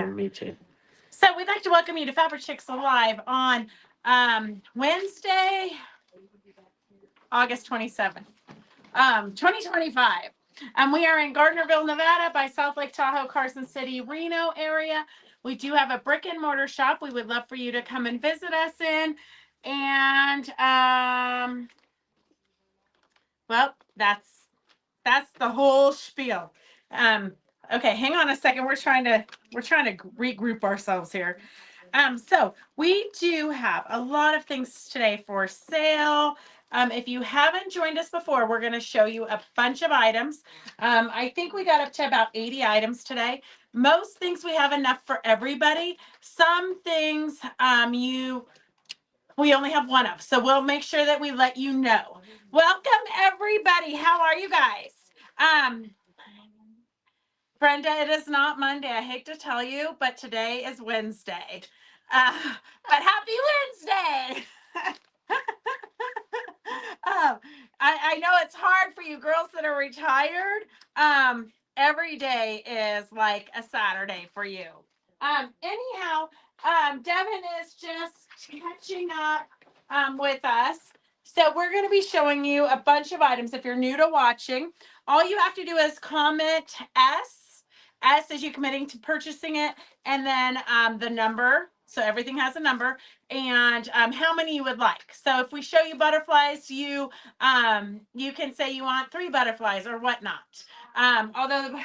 Me too. So we'd like to welcome you to Fabric Chicks Alive on Wednesday, August 27th, 2025. We are in Gardnerville, Nevada by South Lake Tahoe, Carson City, Reno area. We do have a brick and mortar shop we would love for you to come and visit us in. And well, that's the whole spiel. Okay, hang on a second. We're trying to regroup ourselves here. So we do have a lot of things today for sale. If you haven't joined us before, we're going to show you a bunch of items. I think we got up to about 80 items today. Most things we have enough for everybody. Some things we only have one of, so we'll make sure that we let you know. Welcome everybody. How are you guys? Brenda, it is not Monday. I hate to tell you, but today is Wednesday. But happy Wednesday. I know it's hard for you girls that are retired. Every day is like a Saturday for you. Anyhow, Devin is just catching up with us. So we're going to be showing you a bunch of items. If you're new to watching, all you have to do is comment S as you committing to purchasing it, and then the number. So everything has a number, and how many you would like. So if we show you butterflies, you can say you want 3 butterflies or whatnot. Although,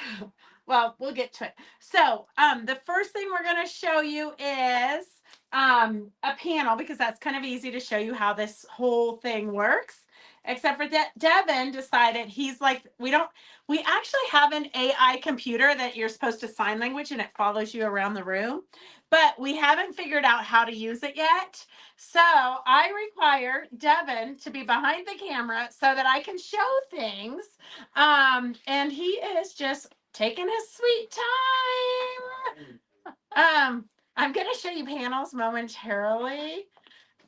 well, we'll get to it. So the first thing we're going to show you is a panel, because that's kind of easy to show you how this whole thing works. Except for that, Devin decided he's like, we actually have an AI computer that you're supposed to sign language and it follows you around the room, but we haven't figured out how to use it yet. So I require Devin to be behind the camera so that I can show things. And he is just taking his sweet time. I'm going to show you panels momentarily.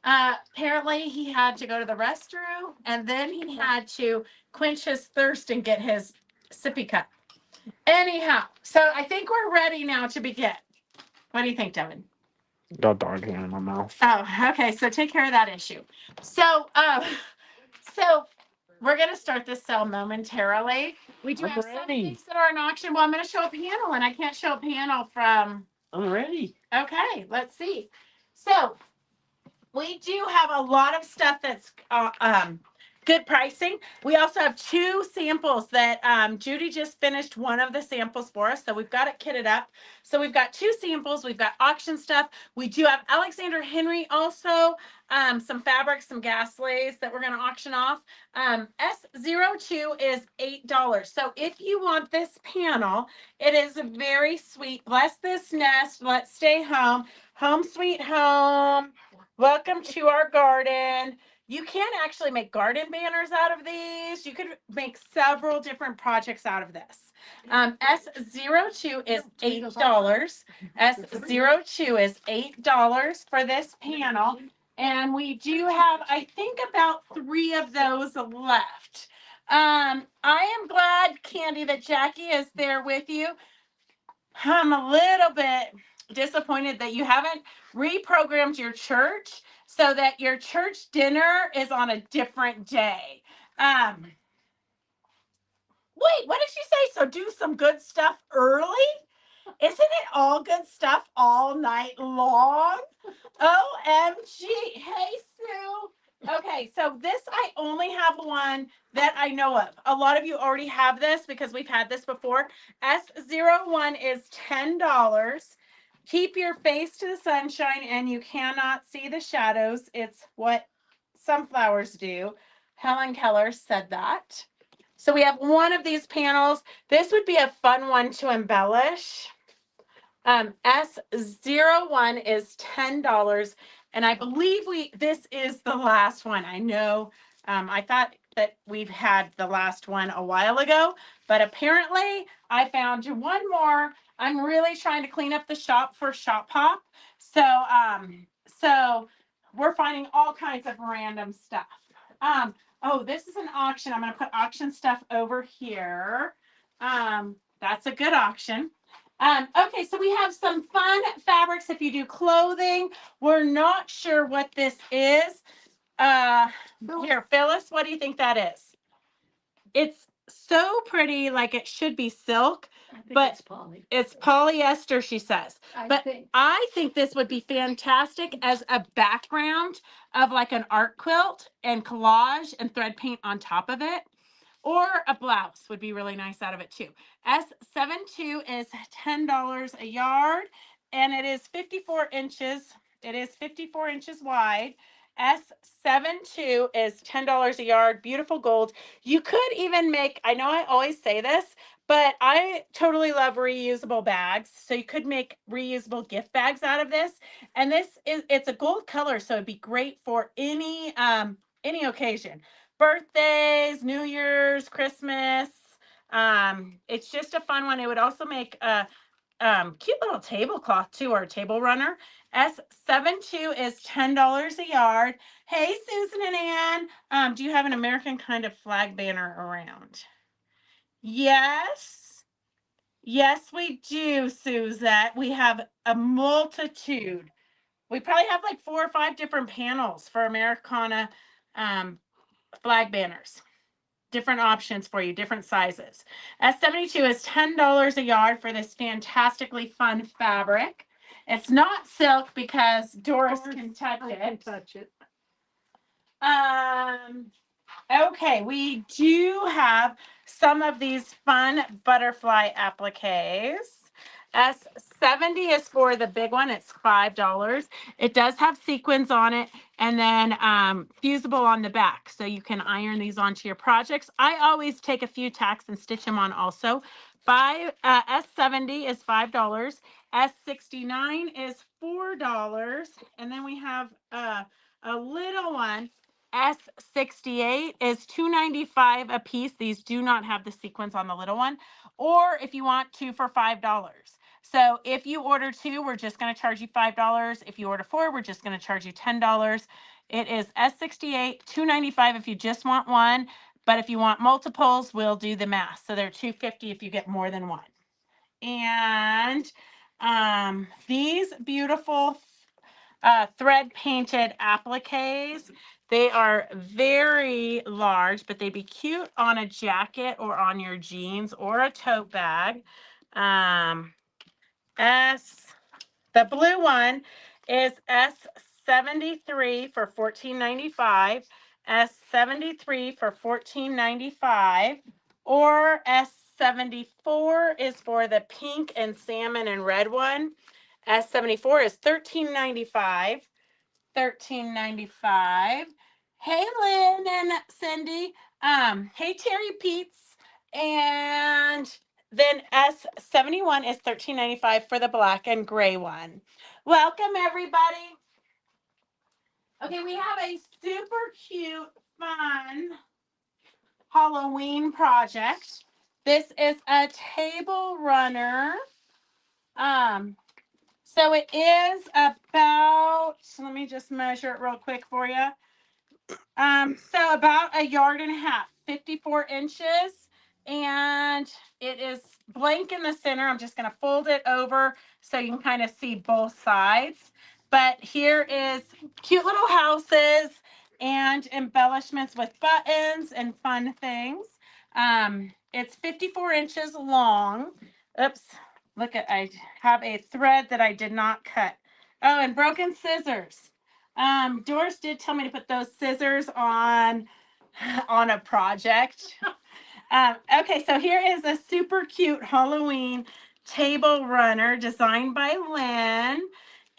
Apparently he had to go to the restroom, and then he had to quench his thirst and get his sippy cup. Anyhow, so I think we're ready now to begin. What do you think, Devin? Got dog hair in my mouth. Oh, okay. So take care of that issue. So we're going to start this sale momentarily. We do have some things that are in auction. Well, I'm going to show a panel, and I can't show a panel from... I'm ready. Okay, let's see. So we do have a lot of stuff that's good pricing. We also have 2 samples that Judy just finished one of the samples for us. So we've got it kitted up. So we've got 2 samples. We've got auction stuff. We do have Alexander Henry also, some fabrics, some gas lace that we're going to auction off. S02 is $8. So if you want this panel, it is very sweet. Bless this nest. Let's stay home. Home sweet home. Welcome to our garden. You can actually make garden banners out of these. You could make several different projects out of this. S02 is $8. S02 is $8 for this panel. And we do have, I think, about 3 of those left. I am glad, Candy, that Jackie is there with you. I'm a little bit disappointed that you haven't reprogrammed your church so that your church dinner is on a different day. Wait, what did she say? So do some good stuff early? Isn't it all good stuff all night long? OMG. Hey, Sue. Okay, so this I only have one that I know of. A lot of you already have this because we've had this before. S01 is $10. Keep your face to the sunshine and you cannot see the shadows. It's what sunflowers do. Helen Keller said that. So we have one of these panels. This would be a fun one to embellish. S01 is $10. And I believe this is the last one. I know I thought that we've had the last one a while ago, but apparently I found one more. I'm really trying to clean up the shop for Shop Hop. So we're finding all kinds of random stuff. Oh, this is an auction. I'm going to put auction stuff over here. That's a good auction. Okay, so we have some fun fabrics if you do clothing. We're not sure what this is. Here, Phyllis, what do you think that is? It's so pretty, like it should be silk, but it's polyester, she says. I think this would be fantastic as a background of like an art quilt and collage and thread paint on top of it. Or a blouse would be really nice out of it too. S72 is $10 a yard, and it is 54 inches. It is 54 inches wide. S72 is $10 a yard, beautiful gold. You could even make, I know I always say this, but I totally love reusable bags. So you could make reusable gift bags out of this. And it's a gold color, so it'd be great for any occasion. Birthdays, New Year's, Christmas. It's just a fun one. It would also make a cute little tablecloth too, or a table runner. S72 is $10 a yard. Hey, Susan and Ann, do you have an American kind of flag banner around? Yes. Yes, we do, Suzette. We have a multitude. We probably have like 4 or 5 different panels for Americana flag banners. Different options for you, different sizes. S72 is $10 a yard for this fantastically fun fabric. It's not silk because Doris can touch it. Okay, we do have some of these fun butterfly appliques. S70 is for the big one. It's $5. It does have sequins on it and then fusible on the back. So you can iron these onto your projects. I always take a few tacks and stitch them on also. S70 is $5. S69 is $4. And then we have a little one. S68 is $2.95 a piece. These do not have the sequins on the little one. Or if you want 2 for $5. So if you order 2, we're just going to charge you $5. If you order 4, we're just going to charge you $10. It is S68, $2.95 if you just want one. But if you want multiples, we'll do the math. So they're $2.50 if you get more than one. And these beautiful thread painted appliques. They are very large, but they'd be cute on a jacket or on your jeans or a tote bag. The blue one is S73 for $14.95, S73 for $14.95, or S74 is for the pink and salmon and red one. S74 is $13.95. $13.95. Hey, Lynn and Cindy. Hey, Terry Peets. And then S71 is $13.95 for the black and gray one. Welcome, everybody. Okay, we have a super cute, fun Halloween project. This is a table runner. So it is about, let me just measure it real quick for you. So about 1.5 yards, 54 inches, and it is blank in the center. I'm just going to fold it over so you can kind of see both sides. But here is cute little houses and embellishments with buttons and fun things. It's 54 inches long. Oops. Look at, I have a thread that I did not cut. Oh, and broken scissors. Doris did tell me to put those scissors on a project. Okay, so here is a super cute Halloween table runner designed by Lynn.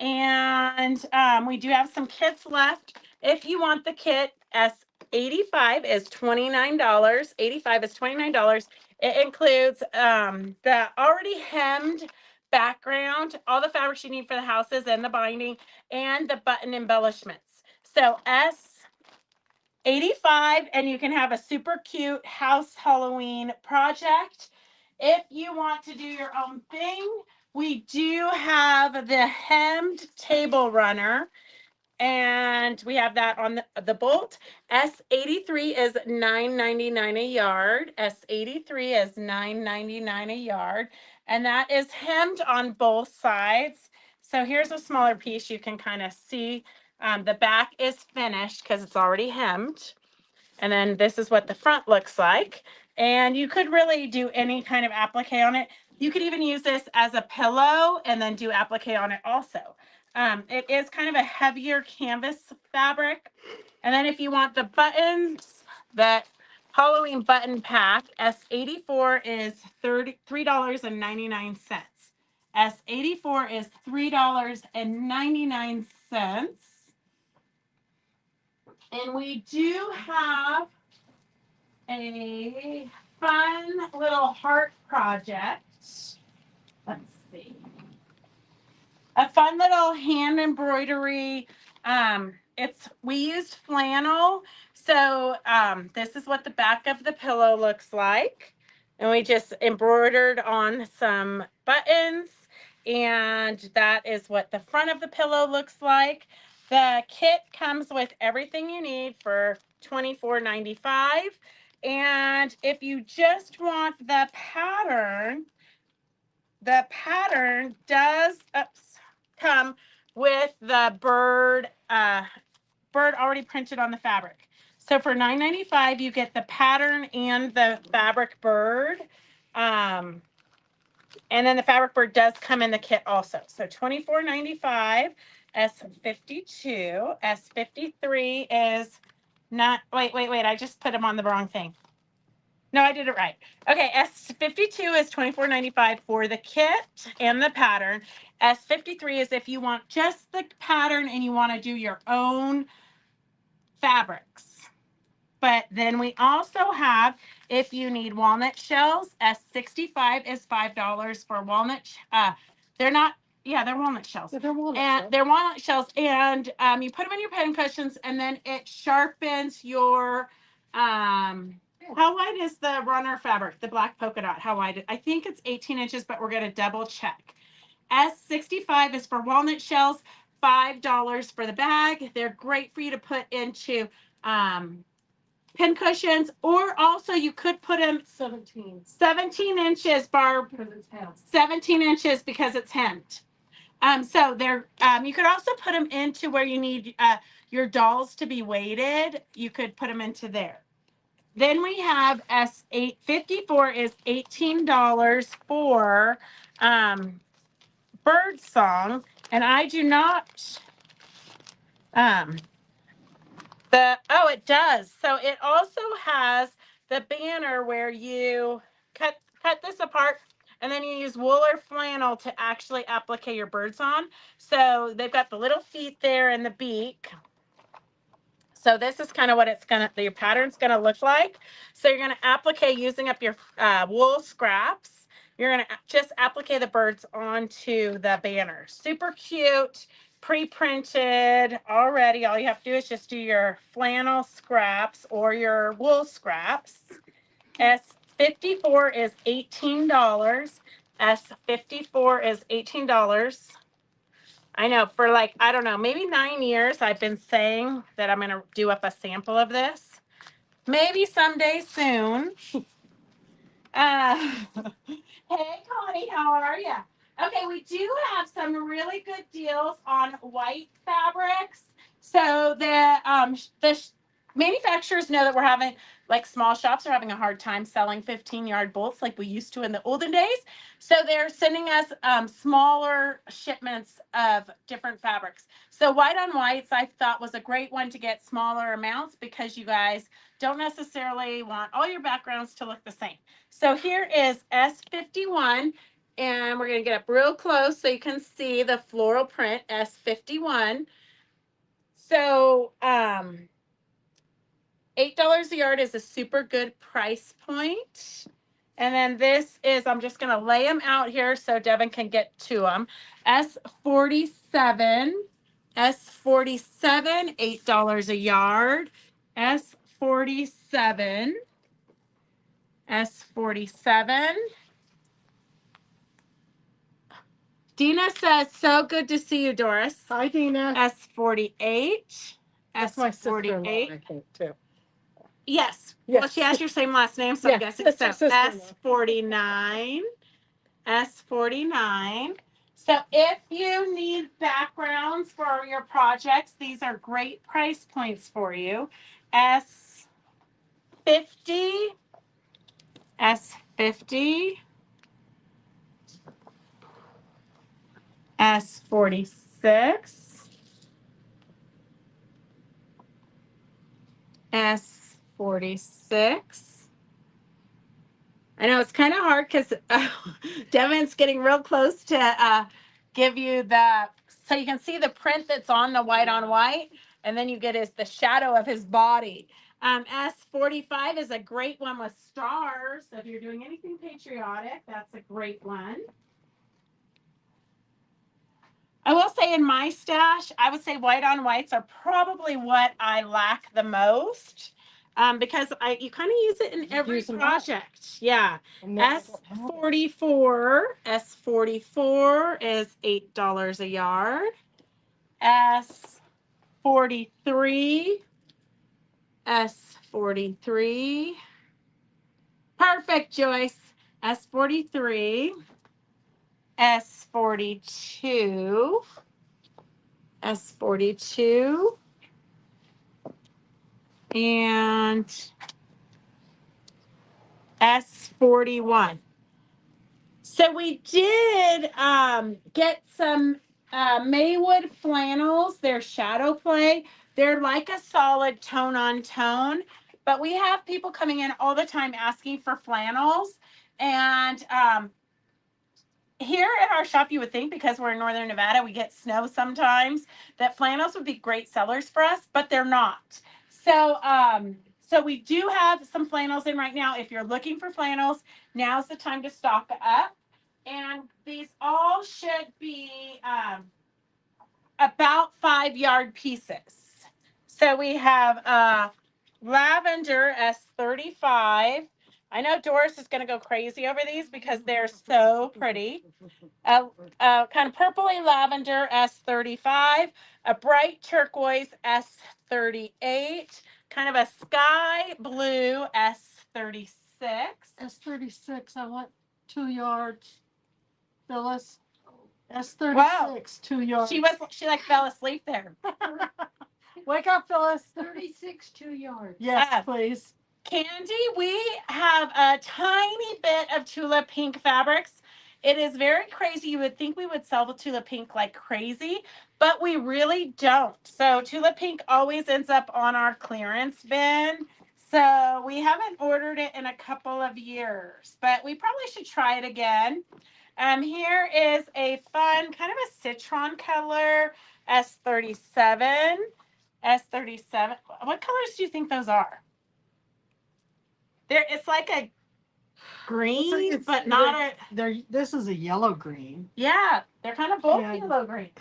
And we do have some kits left. If you want the kit, S85 is $29. 85 is $29. It includes the already hemmed background, all the fabrics you need for the houses and the binding, and the button embellishments. So S85, and you can have a super cute house Halloween project. If you want to do your own thing, we do have the hemmed table runner, and we have that on the bolt. S83 is $9.99 a yard. S83 is $9.99 a yard. and that is hemmed on both sides. So here's a smaller piece. You can kind of see the back is finished because it's already hemmed. And then this is what the front looks like. And you could really do any kind of applique on it. You could even use this as a pillow and then do applique on it also. It is kind of a heavier canvas fabric. And then if you want the buttons, that Halloween button pack, S84 is $3.99. S84 is $3.99. And we do have a fun little heart project. Let's see. A fun little hand embroidery. We used flannel. So this is what the back of the pillow looks like. And we just embroidered on some buttons. And that is what the front of the pillow looks like. The kit comes with everything you need for $24.95. And if you just want the pattern does come with the bird already printed on the fabric. So for $9.95, you get the pattern and the fabric bird. And then the fabric bird does come in the kit also. So $24.95, S52. S53 is not, wait, I just put them on the wrong thing. No, I did it right. Okay, S52 is $24.95 for the kit and the pattern. S53 is if you want just the pattern and you want to do your own fabrics. But then we also have, if you need walnut shells, S65 is $5 for walnut. They're walnut shells. Yeah, they're walnut And shells. they're walnut shells. And you put them in your pen cushions, and then it sharpens your. How wide is the runner fabric, the black polka dot? How wide? I think it's 18 inches, but we're going to double check. S65 is for walnut shells, $5 for the bag. They're great for you to put into pin cushions, or also you could put them 17 inches, Barb. Because it's hemmed. 17 inches because it's hemmed. So they're you could also put them into where you need your dolls to be weighted. You could put them into there. Then we have S854 is $18 for bird song, and I do not it does. So it also has the banner where you cut this apart and then you use wool or flannel to actually applique your birds on. So they've got the little feet there and the beak. So this is kind of what your pattern's gonna look like. So you're gonna applique using up your wool scraps. You're gonna just applique the birds onto the banner. Super cute, pre-printed already. All you have to do is just do your flannel scraps or your wool scraps. S54 is $18. S54 is $18. I know for I don't know, maybe 9 years I've been saying that I'm going to do up a sample of this. Maybe someday soon. Hey, Connie, how are you? Okay, we do have some really good deals on white fabrics. So the manufacturers know that we're having, small shops are having a hard time selling 15-yard bolts like we used to in the olden days. So they're sending us smaller shipments of different fabrics. So white on whites I thought was a great one to get smaller amounts because you guys don't necessarily want all your backgrounds to look the same. So here is S51, and we're going to get up real close so you can see the floral print, S51. So $8 a yard is a super good price point. And then this is, I'm just going to lay them out here so Devin can get to them. S47, $8 a yard. S47. Dina says, so good to see you, Doris. Hi, Dina. S48. That's my sister-in-law, S48. I think, too. Yes. Yes. Well, she has your same last name, so I'm Yeah, guessing that's so. her sister-in-law. S49. S49. So if you need backgrounds for your projects, these are great price points for you. S50, S50, S46, S46. I know it's kind of hard because Devin's getting real close to give you so you can see the print that's on the white on white, and then you get the shadow of his body. S45 is a great one with stars. So if you're doing anything patriotic, that's a great one. I will say in my stash, I would say white on whites are probably what I lack the most. Because you kind of use it in every project. Yeah. S44 is $8 a yard. S43. Perfect, Joyce. S43. S42. S42. And S41. So we did get some Maywood flannels. They're shadow play. They're like a solid tone on tone, but we have people coming in all the time asking for flannels. And here at our shop, you would think because we're in Northern Nevada, we get snow sometimes, that flannels would be great sellers for us, but they're not. So, so we do have some flannels in right now. If you're looking for flannels, now's the time to stock up. And these all should be about 5-yard pieces. So we have lavender S35. I know Doris is going to go crazy over these because they're so pretty. Kind of purpley lavender S35, a bright turquoise S38, kind of a sky blue S36. S36, I want 2 yards. Phyllis. S36, Wow. 2 yards. She like fell asleep there. Wake up, Phyllis. 36, 2 yards. Yes, please. Candy, we have a tiny bit of Tula Pink fabrics. It is very crazy. You would think we would sell the Tula Pink like crazy, but we really don't. So Tula Pink always ends up on our clearance bin. So we haven't ordered it in a couple of years, but we probably should try it again. Here is a fun kind of a citron color, S37. S37. What colors do you think those are? It's like a green, but not This is a yellow green. Yeah, they're kind of both Yeah. yellow greens.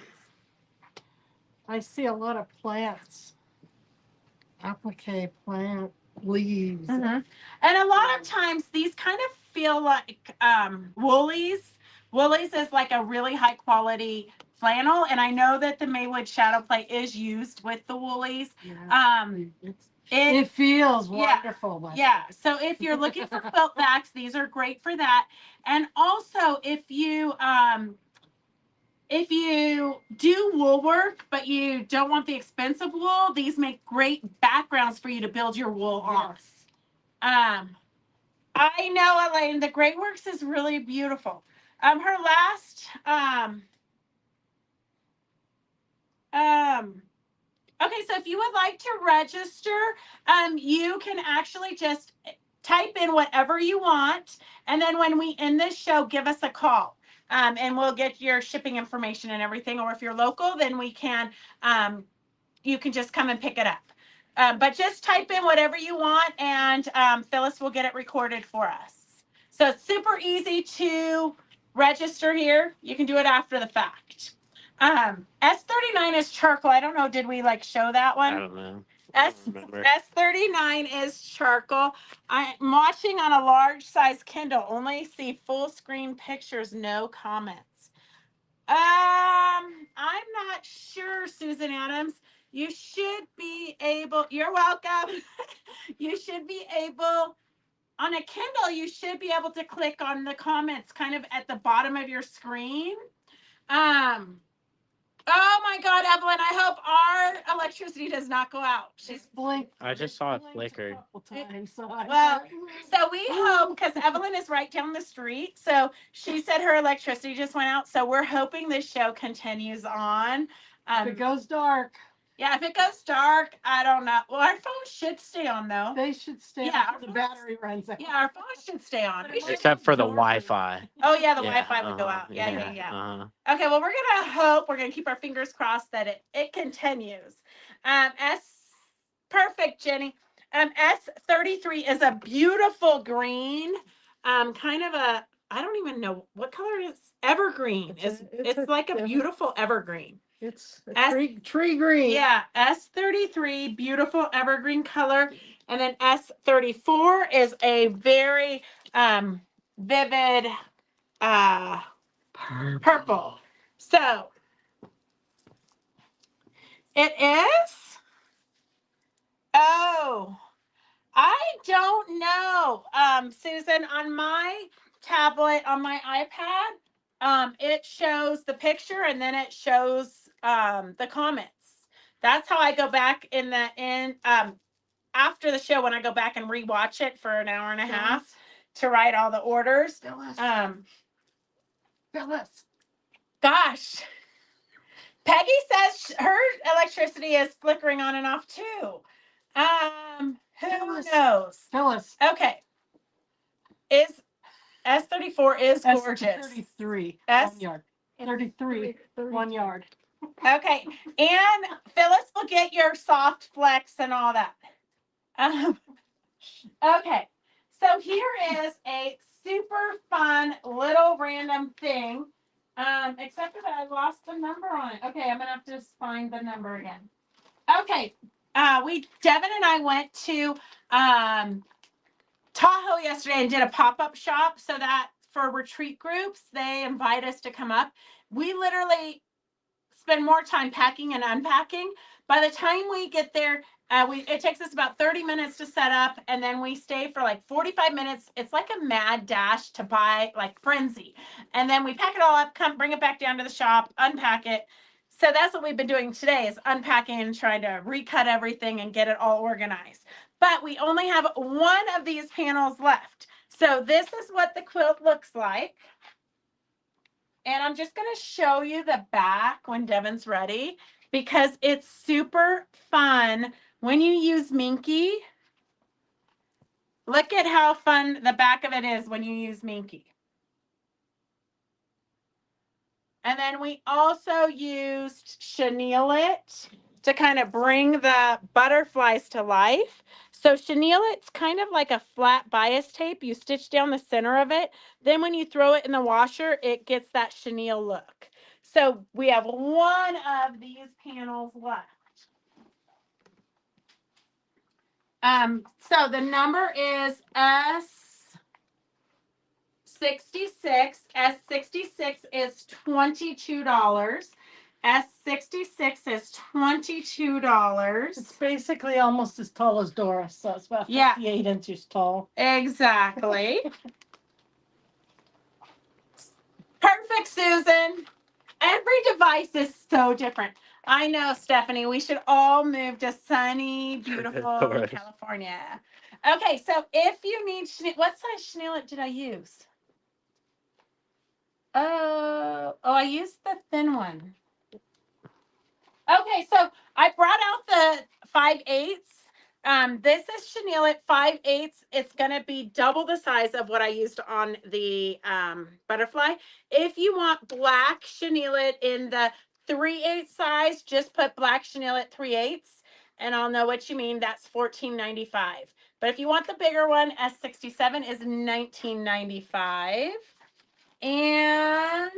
I see a lot of plants. Applique plant leaves. Mm-hmm. And a lot of times these kind of feel like woolies. Woolies is like a really high quality flannel, and I know that the Maywood Shadow Play is used with the woolies. Yeah. It feels wonderful. Yeah. So if you're looking for quilt backs, these are great for that. And also if you do wool work, but you don't want the expensive wool, these make great backgrounds for you to build your wool on. I know, Elaine, the Great Works is really beautiful. Her last okay, so if you would like to register, you can actually just type in whatever you want, and then when we end this show, give us a call, and we'll get your shipping information and everything. Or if you're local, then we can, you can just come and pick it up. But just type in whatever you want, and Phyllis will get it recorded for us. So it's super easy to register here. You can do it after the fact. S39 is charcoal. I don't know. Did we like show that one? I don't know. S39 is charcoal. I'm watching on a large size Kindle. Only see full screen pictures, no comments. I'm not sure, Susan Adams. You should be able, you're welcome. You should be able on a Kindle, you should be able to click on the comments kind of at the bottom of your screen. Oh my God, Evelyn, I hope our electricity does not go out. She's blinked. I just saw it blinked flicker. a couple times, so I Well, thought, so we hope, because Evelyn is right down the street. So she said her electricity just went out. So we're hoping this show continues on. if it goes dark, Yeah, if it goes dark, I don't know. Well, our phone should stay on though. they should stay Yeah, until the battery runs out. Yeah, our phone should stay on. We should- Except for the Wi-Fi. Oh yeah, the Yeah, Wi-Fi would go uh-huh, out. Yeah. Uh-huh. Okay, well we're gonna hope, we're gonna keep our fingers crossed that it continues. Perfect, Jenny. S33 is a beautiful green. Kind of a, I don't even know what color it is. Evergreen. It's like a beautiful evergreen. It's a tree green. Yeah, S33, beautiful evergreen color. And then S34 is a very vivid purple. So it is, oh, I don't know. Susan, on my tablet, on my iPad, it shows the picture and then it shows the comments. That's how I go back after the show when I go back and rewatch it for an hour and a half to write all the orders. Phyllis. Gosh. Peggy says her electricity is flickering on and off too. Who knows? Phyllis. Okay. S34 is gorgeous. 33. S 1 yard. 33. 1 yard. Okay. And Phyllis will get your soft flex and all that. Okay. So here is a super fun little random thing. Except that I lost the number on it. Okay, I'm gonna have to just find the number again. Okay. Devin and I went to Tahoe yesterday and did a pop-up shop so that for retreat groups, they invite us to come up. We literally spend more time packing and unpacking. By the time we get there, it takes us about 30 minutes to set up, and then we stay for like 45 minutes. It's like a mad dash to buy, like frenzy. And then we pack it all up, bring it back down to the shop, unpack it. So that's what we've been doing today is unpacking and trying to recut everything and get it all organized. But we only have one of these panels left. So this is what the quilt looks like. And I'm just going to show you the back when Devin's ready because it's super fun when you use Minky. Look at how fun the back of it is when you use Minky. And then we also used Chenille It to kind of bring the butterflies to life. So Chenille It's kind of like a flat bias tape. You stitch down the center of it. Then when you throw it in the washer, it gets that chenille look. So we have one of these panels left. So the number is S66. S66 is $22. S66 is $22. It's basically almost as tall as Doris, so it's about 58 inches tall. Exactly. Perfect, Susan. Every device is so different. I know, Stephanie. We should all move to sunny, beautiful California. Okay, so if you need, what size chenille did I use? Oh, I used the thin one. Okay, so I brought out the 5/8. This is chenille at 5/8. It's going to be double the size of what I used on the butterfly. If you want black chenille in the 3/8 size, just put black chenille at 3/8, and I'll know what you mean. That's $14.95. But if you want the bigger one, S67 is $19.95. And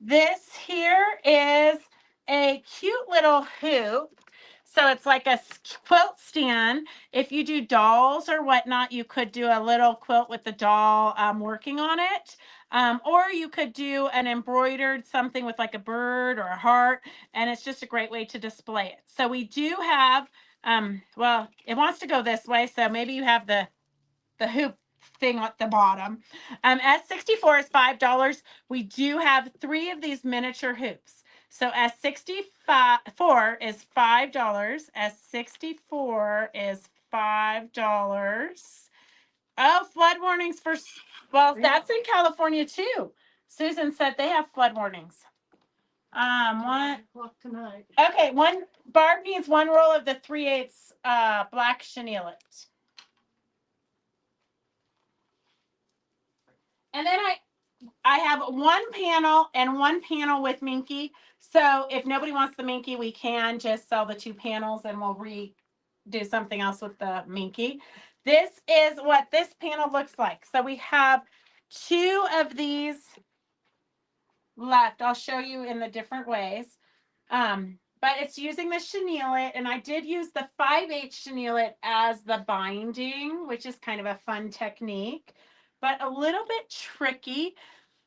this here is a cute little hoop. So it's like a quilt stand. If you do dolls or whatnot, you could do a little quilt with the doll working on it. Or you could do an embroidered something with like a bird or a heart. And it's just a great way to display it. So we do have, well, it wants to go this way. So maybe you have the hoop thing at the bottom. S64 is $5. We do have 3 of these miniature hoops. So S64 is $5. S64 is $5. Oh, flood warnings for, well, that's in California too. Susan said they have flood warnings. What? O'clock tonight. Okay, Barb needs 1 roll of the 3/8 black chenille. And then I have 1 panel and 1 panel with Minky. So if nobody wants the Minky, we can just sell the 2 panels and we'll do something else with the Minky. This is what this panel looks like. So we have 2 of these left. I'll show you in the different ways. But it's using the chenille, and I did use the 5/8 chenille as the binding, which is kind of a fun technique, but a little bit tricky.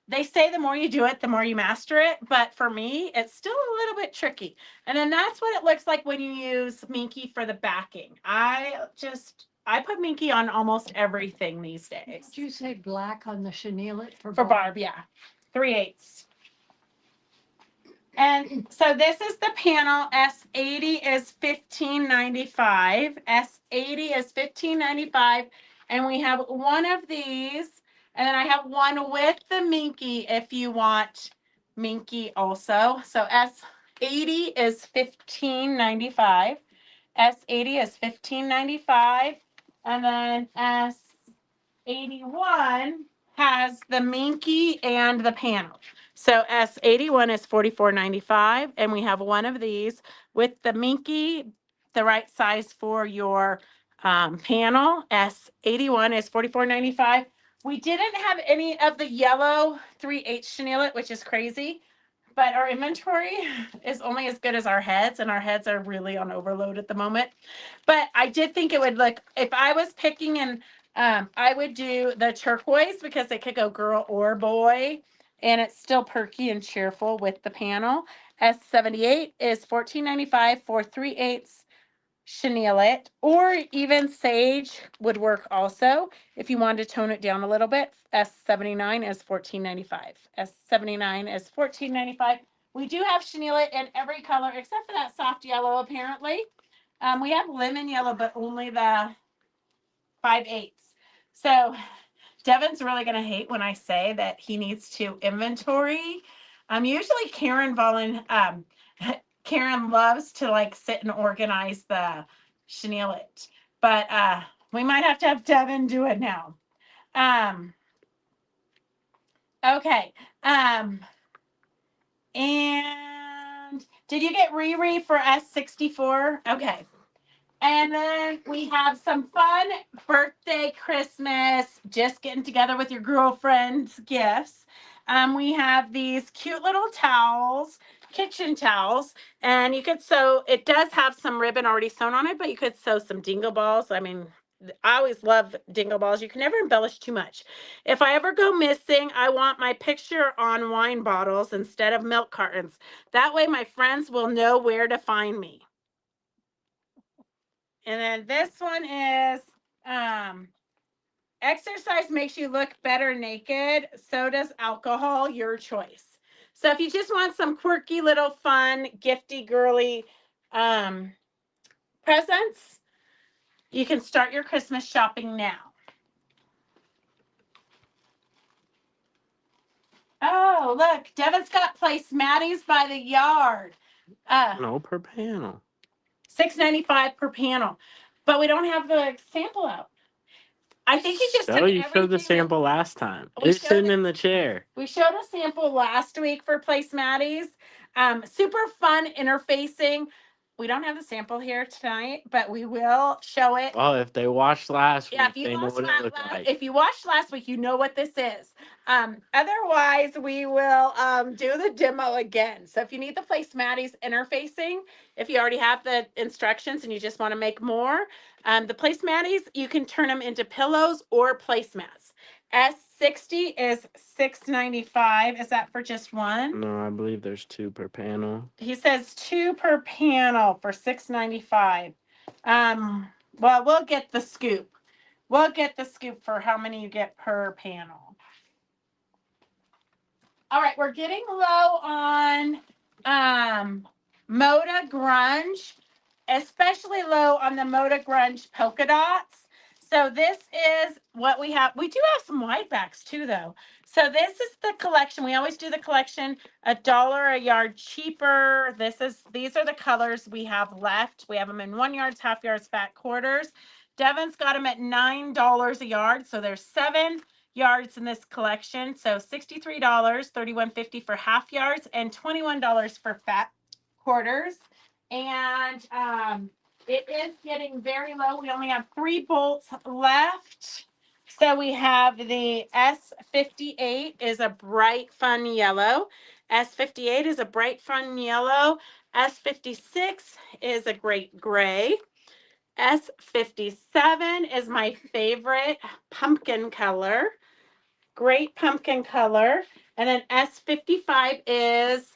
They say the more you do it, the more you master it. But for me, it's still a little bit tricky. And then that's what it looks like when you use Minky for the backing. I put Minky on almost everything these days. Did you say black on the chenille for Barb, yeah. 3/8. And so this is the panel. S80 is $15.95. S80 is $15.95. And we have 1 of these. And then I have 1 with the Minky if you want Minky also. So S80 is $15.95. S80 is $15.95. And then S81 has the Minky and the panel. So S81 is $44.95, and we have 1 of these with the Minky, the right size for your panel. S81 is $44.95. We didn't have any of the yellow 3/8 chenille, which is crazy, but our inventory is only as good as our heads, and our heads are really on overload at the moment. But I did think it would look, if I was picking and I would do the turquoise because it could go girl or boy, and it's still perky and cheerful with the panel. S78 is $14.95 for 3/8 chenille, or even sage would work also if you wanted to tone it down a little bit. S79 is $14.95. S79 is $14.95. We do have chenille in every color except for that soft yellow apparently. We have lemon yellow, but only the 5/8. So Devin's really going to hate when I say that he needs to inventory. Usually Karen Karen loves to like sit and organize the chenille, but we might have to have Devin do it now. Okay. And did you get Riri for S64? Okay. And then we have some fun birthday, Christmas, just getting together with your girlfriends gifts. We have these cute little towels, kitchen towels, and you could sew, it does have some ribbon already sewn on it, but you could sew some dingle balls. I mean, I always love dingle balls. You can never embellish too much. If I ever go missing, I want my picture on wine bottles instead of milk cartons. That way my friends will know where to find me. And then this one is exercise makes you look better naked. So does alcohol, your choice. So if you just want some quirky little fun, gifty, girly presents, you can start your Christmas shopping now. Oh, look, Devin's got placemati's by the yard. No, per panel. $6.95 per panel, but we don't have the sample out. I think he just So took you showed the sample last time. It's sitting in the chair. We showed a sample last week for placemati's. Super fun interfacing. We don't have the sample here tonight, but we will show it. Well, if they watched last week, Yeah, they know what it looked like. If you watched last week, you know what this is. Otherwise, we will do the demo again. So if you need the placemati's interfacing, if you already have the instructions and you just want to make more, the placemati's, you can turn them into pillows or placemats. S60 is $6.95. Is that for just one? No, I believe there's 2 per panel. He says 2 per panel for $6.95. Well, we'll get the scoop. We'll get the scoop for how many you get per panel. All right, we're getting low on Moda Grunge, especially low on the Moda Grunge polka dots. So this is what we have. We do have some wide backs too, though. So this is the collection. We always do the collection $1 a yard cheaper. These are the colors we have left. We have them in 1 yards, half yards, fat quarters. Devon's got them at $9 a yard. So there's 7 yards in this collection. So $63, $31.50 for half yards, and $21 for fat quarters. And it is getting very low. We only have 3 bolts left. So we have the S58 is a bright fun yellow. S58 is a bright fun yellow. S56 is a great gray. S57 is my favorite pumpkin color. Great pumpkin color. And then S55 is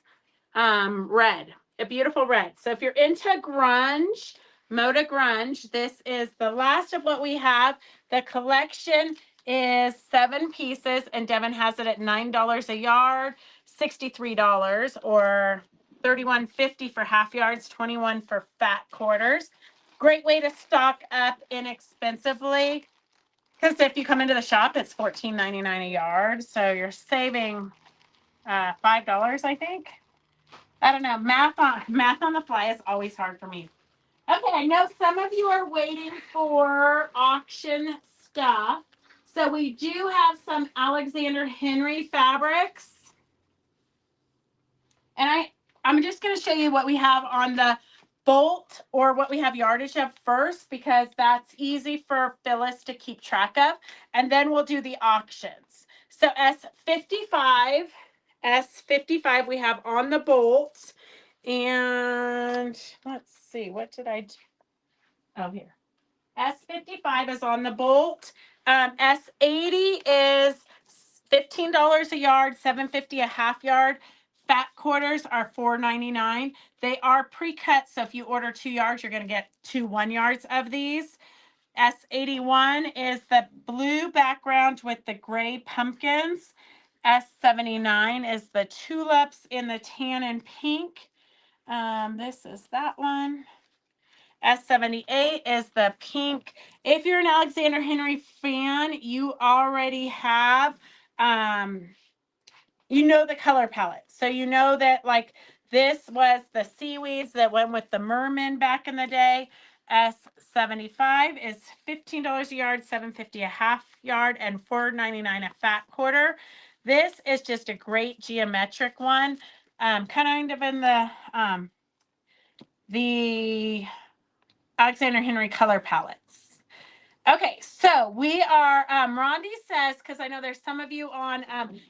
red, a beautiful red. So if you're into grunge, Moda Grunge, this is the last of what we have. The collection is 7 pieces, and Devon has it at $9 a yard, $63, or $31.50 for half yards, $21 for fat quarters. Great way to stock up inexpensively. Because if you come into the shop, it's $14.99 a yard. So you're saving $5, I think. I don't know. Math on the fly is always hard for me. Okay, I know some of you are waiting for auction stuff. So we do have some Alexander Henry fabrics. And I'm just going to show you what we have on the bolt, or what we have yardage of first, because that's easy for Phyllis to keep track of. And then we'll do the auctions. So S55 we have on the bolt. And let's see, what did I do? Oh, here. S55 is on the bolt. S80 is $15 a yard, $7.50 a half yard. Fat quarters are $4.99. They are pre-cut, so if you order 2 yards, you're going to get 2 1 yards of these. S81 is the blue background with the gray pumpkins. S79 is the tulips in the tan and pink. This is that one. S78 is the pink. If you're an Alexander Henry fan, you already have you know the color palette. So you know that, like, this was the seaweeds that went with the merman back in the day. S75 is $15 a yard, $7.50 a half yard, and $4.99 a fat quarter. This is just a great geometric one, kind of in the Alexander Henry color palettes. Okay, so we are, Rondi says, because I know there's some of you on,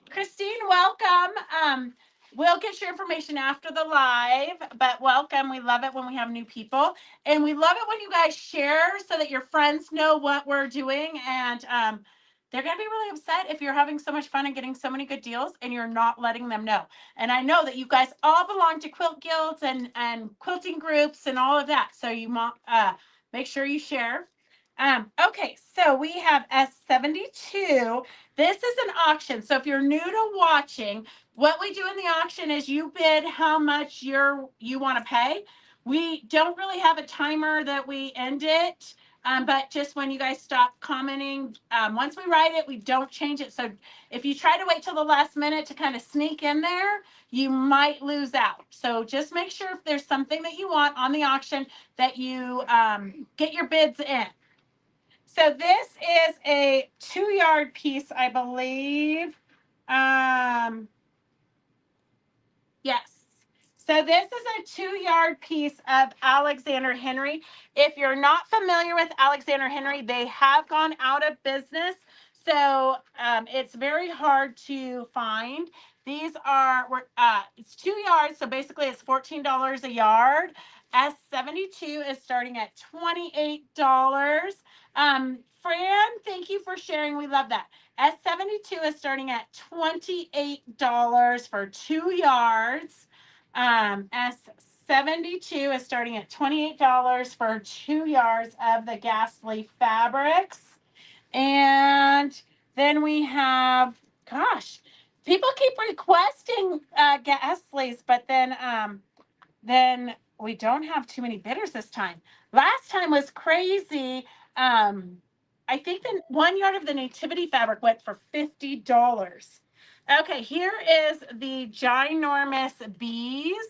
Christine, welcome. We'll get your information after the live, but welcome. We love it when we have new people, and we love it when you guys share so that your friends know what we're doing, and they're going to be really upset if you're having so much fun and getting so many good deals and you're not letting them know. And I know that you guys all belong to quilt guilds and quilting groups and all of that, so you make sure you share. Okay, so we have S72. This is an auction. So if you're new to watching, what we do in the auction is you bid how much you want to pay. We don't really have a timer that we end it, but just when you guys stop commenting, once we write it, we don't change it. So if you try to wait till the last minute to kind of sneak in there, you might lose out. So just make sure if there's something that you want on the auction that you get your bids in. So this is a 2-yard piece, I believe. Yes. So this is a 2-yard piece of Alexander Henry. If you're not familiar with Alexander Henry, they have gone out of business. So it's very hard to find. These are, it's 2 yards. So basically it's $14 a yard. S72 is starting at $28. Fran, thank you for sharing. We love that. S72 is starting at $28 for 2 yards. S72 is starting at $28 for 2 yards of the gas leaf fabrics. And then we have, gosh, people keep requesting Gasly's, but then we don't have too many bidders this time. Last time was crazy. I think the 1 yard of the nativity fabric went for $50. Okay, here is the ginormous bees.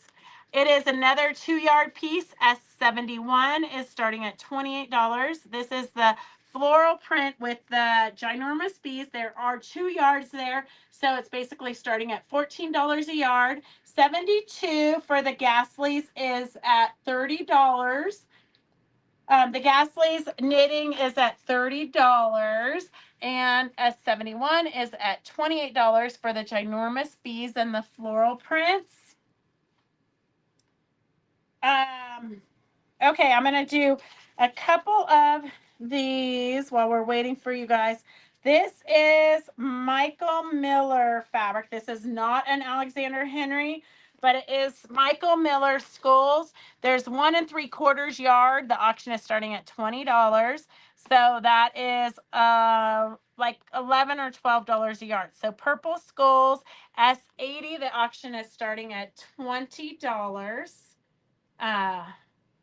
It is another 2-yard piece. S71 is starting at $28. This is the floral print with the ginormous bees. There are 2 yards there, so it's basically starting at $14 a yard. 72 for the Gasly's is at $30. The Gasly's knitting is at $30, and S71 is at $28 for the ginormous bees and the floral prints. Okay, I'm gonna do a couple of these while we're waiting for you guys. This is Michael Miller fabric. This is not an Alexander Henry, but it is Michael Miller Skulls. There's 1 3/4 yard. The auction is starting at $20. So that is like $11 or $12 a yard. So purple skulls, S80, the auction is starting at $20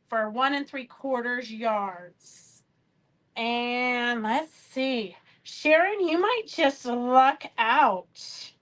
for 1 3/4 yards. And let's see. Sharon, you might just luck out.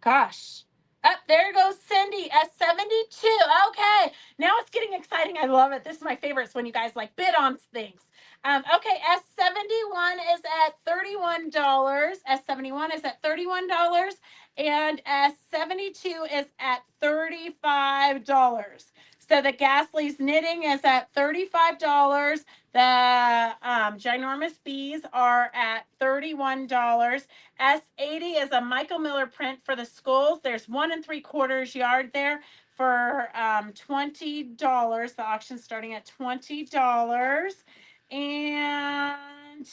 Gosh. Up there goes Cindy, S72. Okay, now it's getting exciting. I love it. This is my favorites when you guys like bid on things. Okay, S71 is at $31. S71 is at $31, and S72 is at $35. So the Gasly's knitting is at $35. The ginormous bees are at $31. S80 is a Michael Miller print for the skulls. There's 1 3/4 yard there for $20. The auction's starting at $20. And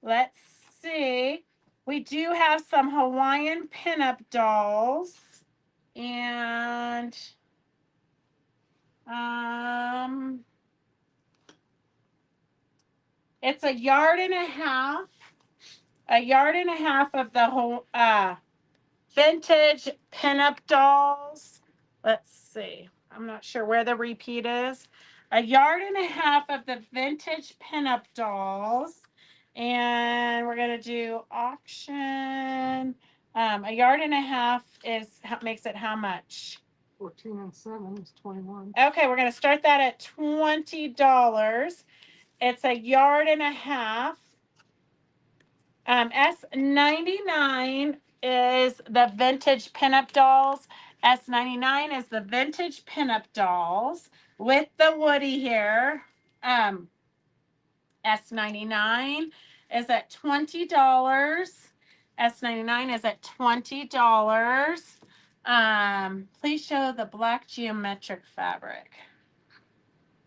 let's see. We do have some Hawaiian pinup dolls. And it's a yard and a half. A yard and a half of the whole vintage pinup dolls. Let's see. I'm not sure where the repeat is. A yard and a half of the vintage pinup dolls. And we're going to do auction. A yard and a half makes it how much? 14 and 7 is 21. Okay, we're going to start that at $20. It's a yard and a half. S99 is the vintage pinup dolls. S99 is the vintage pinup dolls with the Woody here. S99 is at $20. S99 is at $20. Please show the black geometric fabric.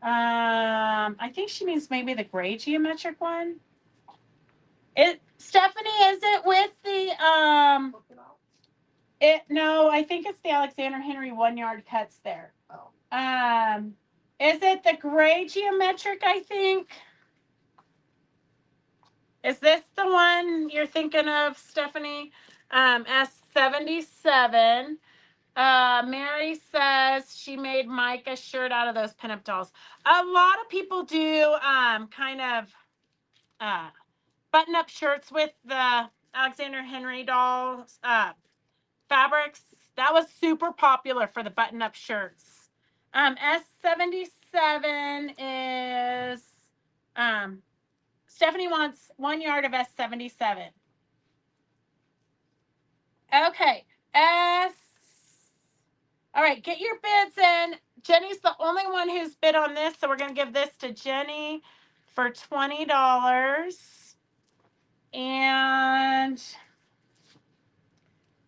I think she means maybe the gray geometric one. Stephanie, is it with the no, I think it's the Alexander Henry 1 yard cuts there. Oh. Is it the gray geometric, I think? Is this the one you're thinking of, Stephanie? S77. Mary says she made Mike a shirt out of those pinup dolls. A lot of people do kind of button-up shirts with the Alexander Henry dolls fabrics. That was super popular for the button-up shirts. S77 is Stephanie wants 1 yard of S77. Okay, all right, get your bids in. Jenny's the only one who's bid on this, so we're going to give this to Jenny for $20. And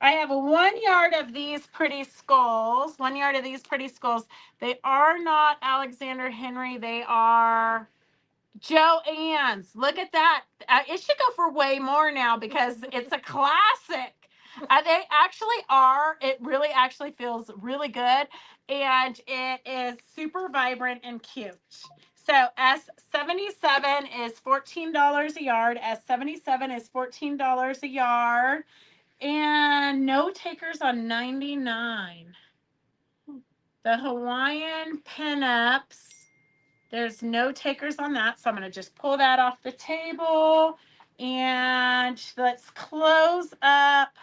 I have 1 yard of these pretty skulls. 1 yard of these pretty skulls. They are not Alexander Henry. They are Joann's. Look at that. It should go for way more now because it's a classic. They actually are. It really actually feels really good. And it is super vibrant and cute. So S77 is $14 a yard. S77 is $14 a yard. And no takers on 99. The Hawaiian pinups, there's no takers on that. So I'm going to just pull that off the table. And let's close up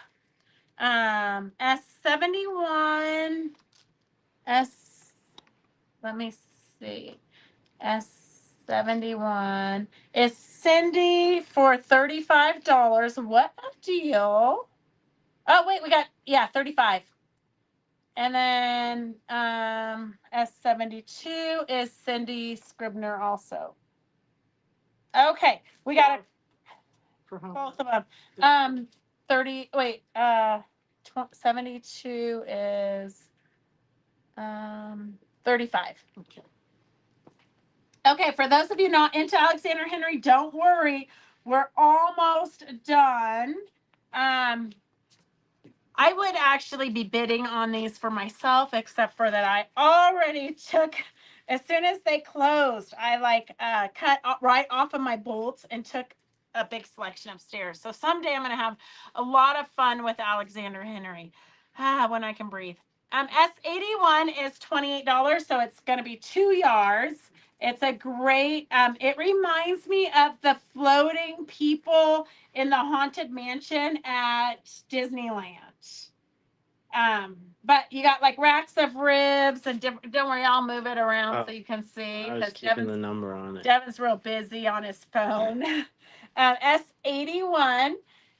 S71. Let me see. S71 is Cindy for $35. What a deal. Oh, wait, we got, 35. And then S72 is Cindy Scribner also. Okay, we got For home. both of them. 72 is 35. Okay. Okay, for those of you not into Alexander Henry, don't worry. We're almost done. I would actually be bidding on these for myself, except for that I already took, as soon as they closed, I cut right off of my bolts and took a big selection upstairs. So someday I'm going to have a lot of fun with Alexander Henry when I can breathe. S81 is $28, so it's going to be 2 yards. It's a great, it reminds me of the floating people in the Haunted Mansion at Disneyland. But you got like racks of ribs and different, don't worry, I'll move it around so you can see. I was keeping the number on it. Devin's real busy on his phone. S81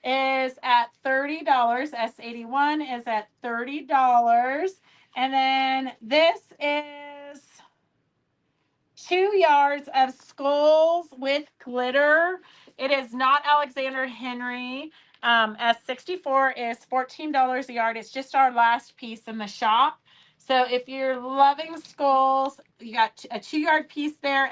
is at $30. S81 is at $30. And then this is 2 yards of skulls with glitter. It is not Alexander Henry. S64 is $14 a yard. It's just our last piece in the shop. So if you're loving skulls, you got a 2 yard piece there.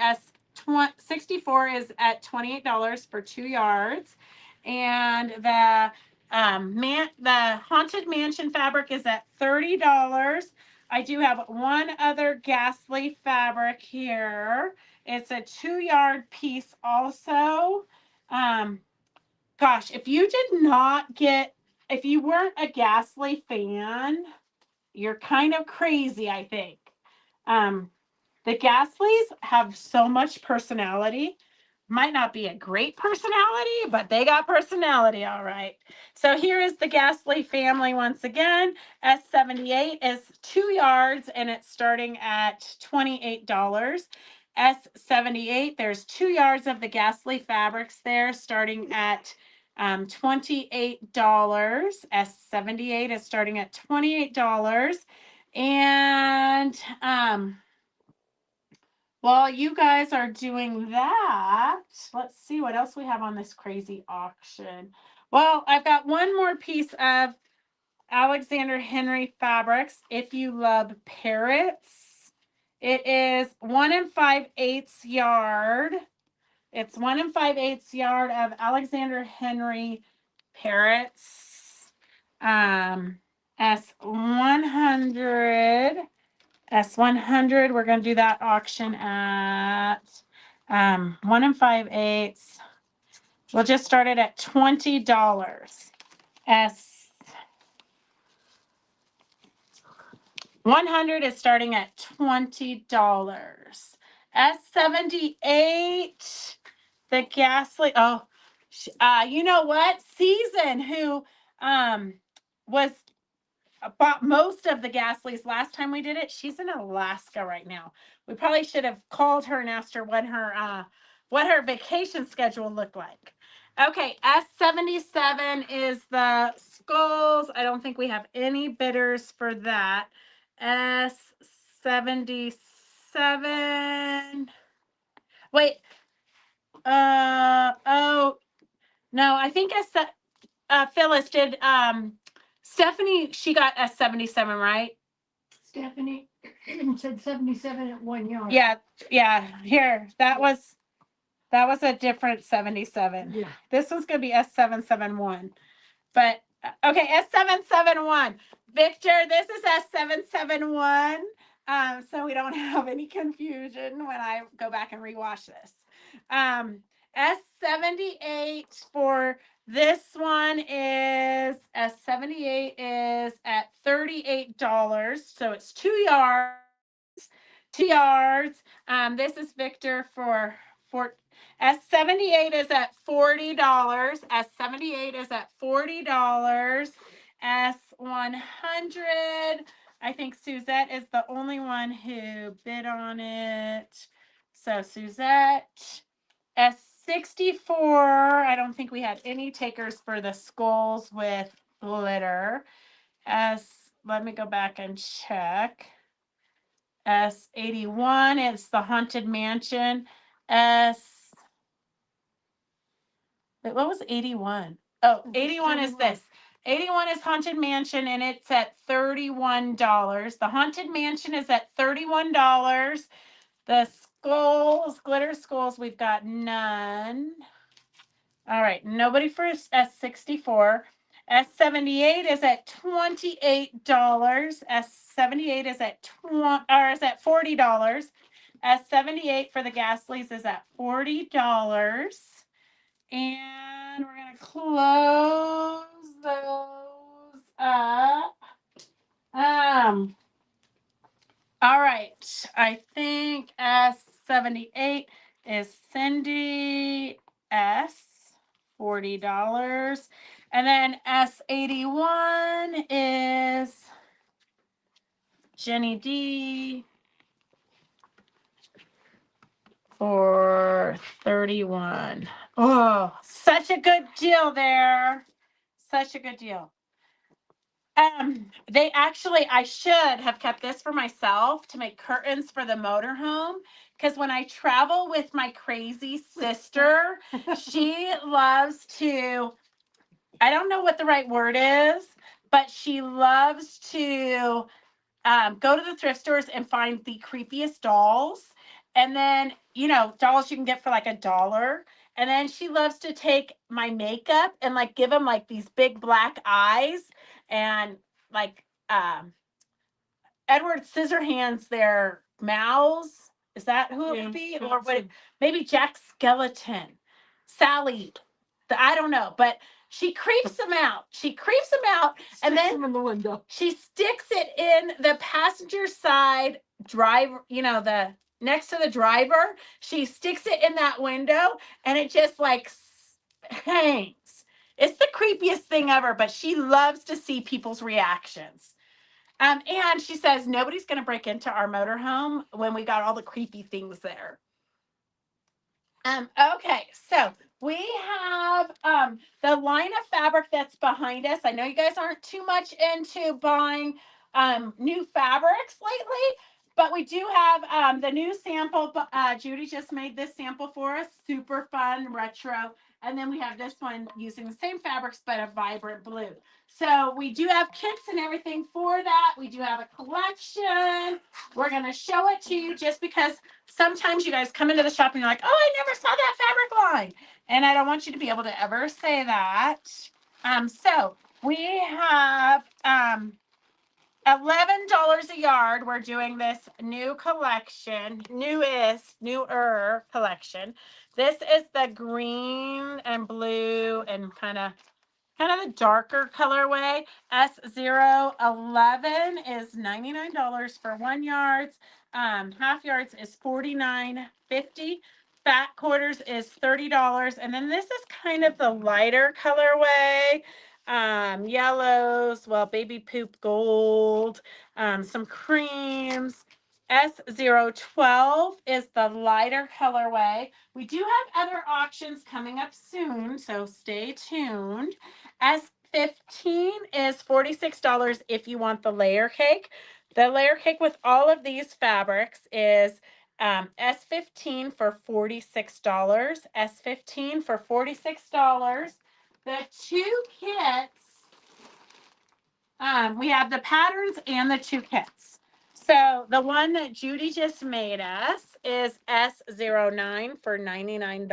S64 is at $28 for 2 yards. And the Haunted Mansion fabric is at $30. I do have one other Ghastly fabric here. It's a 2 yard piece also. Gosh, if you weren't a Ghastly fan, you're kind of crazy, I think. The Ghastlies have so much personality. Might not be a great personality, but they got personality, all right. So here is the Ghastly family once again. S78 is 2 yards, and it's starting at $28. S78, there's 2 yards of the Ghastly fabrics there, starting at $28. S78 is starting at $28. And while you guys are doing that, let's see what else we have on this crazy auction. Well, I've got one more piece of Alexander Henry fabrics. If you love parrots, it is 1 5/8 yard. It's 1 5/8 yard of Alexander Henry parrots. S100. S100, we're going to do that auction at 1 5/8. We'll just start it at $20. S100 is starting at $20. S78, the Ghastly. Oh, you know what? Season, who bought most of the Ghastlies last time we did it. She's in Alaska right now. We probably should have called her and asked her what her vacation schedule looked like. Okay, S77 is the skulls. I don't think we have any bidders for that. S77. Wait. Oh, no, I think Phyllis did. Stephanie, she got S77, right? Stephanie said 77 at 1 yard. Yeah. Here, that was a different 77. Yeah. This one's gonna be S771. But okay, S771. Victor, this is S771. So we don't have any confusion when I go back and rewash this. S78 for this one is S78 is at $38. So it's 2 yards. 2 yards. This is Victor for S78 is at $40. S78 is at $40. S100. I think Suzette is the only one who bid on it. So Suzette, S64. I don't think we had any takers for the skulls with glitter. Let me go back and check. S81, it's the Haunted Mansion. What was 81? Oh, 81 is this. 81 is Haunted Mansion, and it's at $31. The Haunted Mansion is at $31. The skulls, glitter skulls, we've got none. All right, nobody for S64. S78 is at $28. S78 is at $40. S78 for the Gasleys is at $40. And we're gonna close those up. All right, I think S78 is Cindy S, $40. And then S81 is Jenny D for 31. Oh, such a good deal there. Such a good deal. I should have kept this for myself to make curtains for the motorhome. Because when I travel with my crazy sister, she loves to, I don't know what the right word is, but she loves to go to the thrift stores and find the creepiest dolls. And then, dolls you can get for like $1. And then she loves to take my makeup and like give them like these big black eyes and like Edward Scissorhands, their mouths. Is that who it would be? Or would maybe Jack Skeleton, Sally? I don't know, but she creeps them out. And then in the window. she sticks it in the passenger side driver, the next to the driver. She sticks it in that window and it just like hangs. It's the creepiest thing ever, but she loves to see people's reactions. And she says nobody's going to break into our motorhome when we got all the creepy things there. Okay, so we have the line of fabric that's behind us. I know you guys aren't too much into buying new fabrics lately, but we do have the new sample. Judy just made this sample for us. Super fun, retro. And then we have this one using the same fabrics, but a vibrant blue. So we do have kits and everything for that. We do have a collection. We're going to show it to you just because sometimes you guys come into the shop and you're like, oh, I never saw that fabric line. And I don't want you to be able to ever say that. So we have $11 a yard. We're doing this new collection, newer collection. This is the green and blue and kind of the darker colorway. S011 is $99 for 1 yard. Half yards is $49.50. Fat quarters is $30. And then this is kind of the lighter colorway. Yellows, baby poop gold, some creams. S012 is the lighter colorway. We do have other auctions coming up soon, so stay tuned. S15 is $46 if you want the layer cake. The layer cake with all of these fabrics is S15 for $46. S15 for $46. The two kits, we have the patterns and the two kits. So the one that Judy just made us is S09 for $99.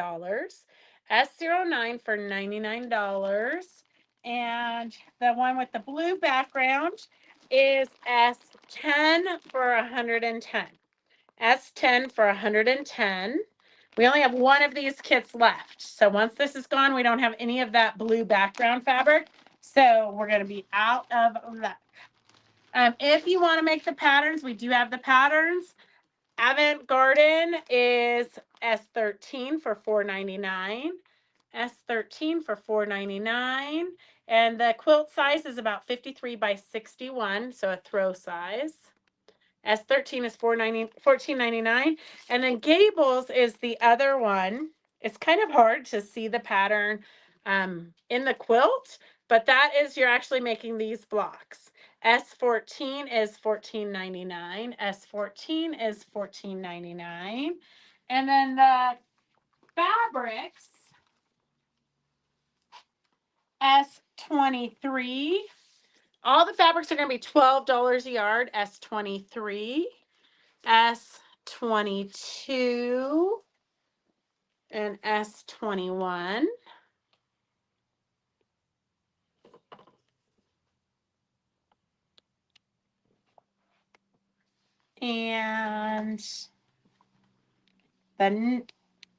S09 for $99. And the one with the blue background is S10 for 110. S10 for 110. We only have one of these kits left. So once this is gone, we don't have any of that blue background fabric. So we're going to be out of that. If you want to make the patterns, we do have the patterns. Avant Garden is S13 for $4.99. S13 for $4.99. And the quilt size is about 53 by 61, so a throw size. S13 is $14.99. And then Gables is the other one. It's kind of hard to see the pattern in the quilt, but that is, you're actually making these blocks. S14 is $14.99. S14 is $14.99. And then the fabrics, S23. All the fabrics are going to be $12 a yard. S23, S22, and S21. And then,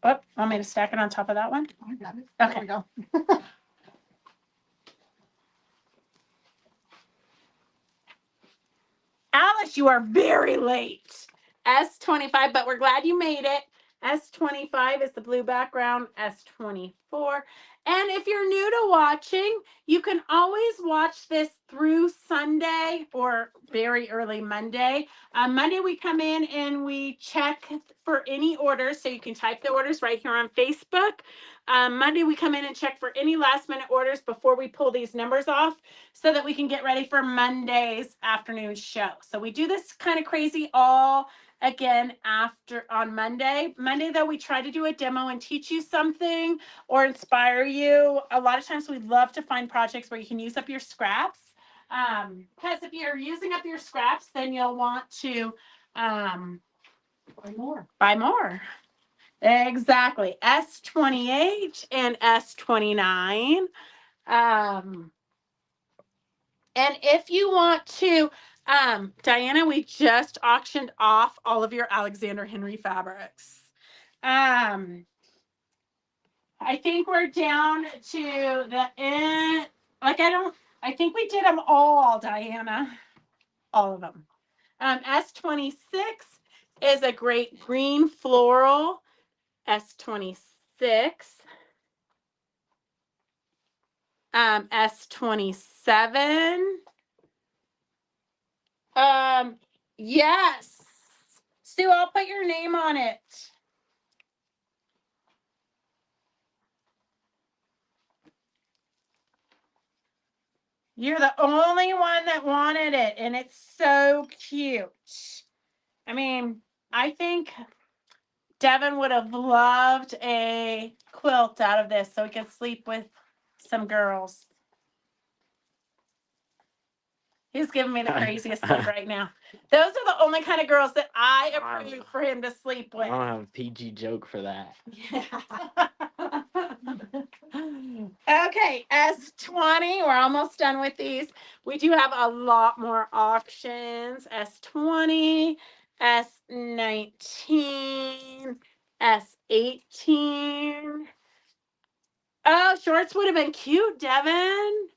oh, want me to stack it on top of that one? I got it. Okay. There we go. Alice, you are very late. S25, but we're glad you made it. S25 is the blue background, S24. And if you're new to watching, you can always watch this through Sunday or very early Monday. Monday we come in and we check for any orders, so you can type the orders right here on Facebook. Monday we come in and check for any last minute orders before we pull these numbers off, so that we can get ready for Monday's afternoon show. So we do this kind of crazy all again after on Monday. Monday, though, we try to do a demo and teach you something or inspire you. A lot of times we love to find projects where you can use up your scraps. Because if you're using up your scraps, then you'll want to buy more. Exactly. S28 and S29. And if you want to, Diana, we just auctioned off all of your Alexander Henry fabrics. I think we're down to the end. I think we did them all, Diana. All of them. S26 is a great green floral. S26. S27. Yes. Sue, I'll put your name on it. You're the only one that wanted it, and it's so cute. I mean, I think Devin would have loved a quilt out of this so he could sleep with some girls. He's giving me the craziest look right now. Those are the only kind of girls that I approve for him to sleep with. I don't have a PG joke for that. Yeah. Okay, S20. We're almost done with these. We do have a lot more auctions. S20, S19, S18. Oh, shorts would have been cute, Devin.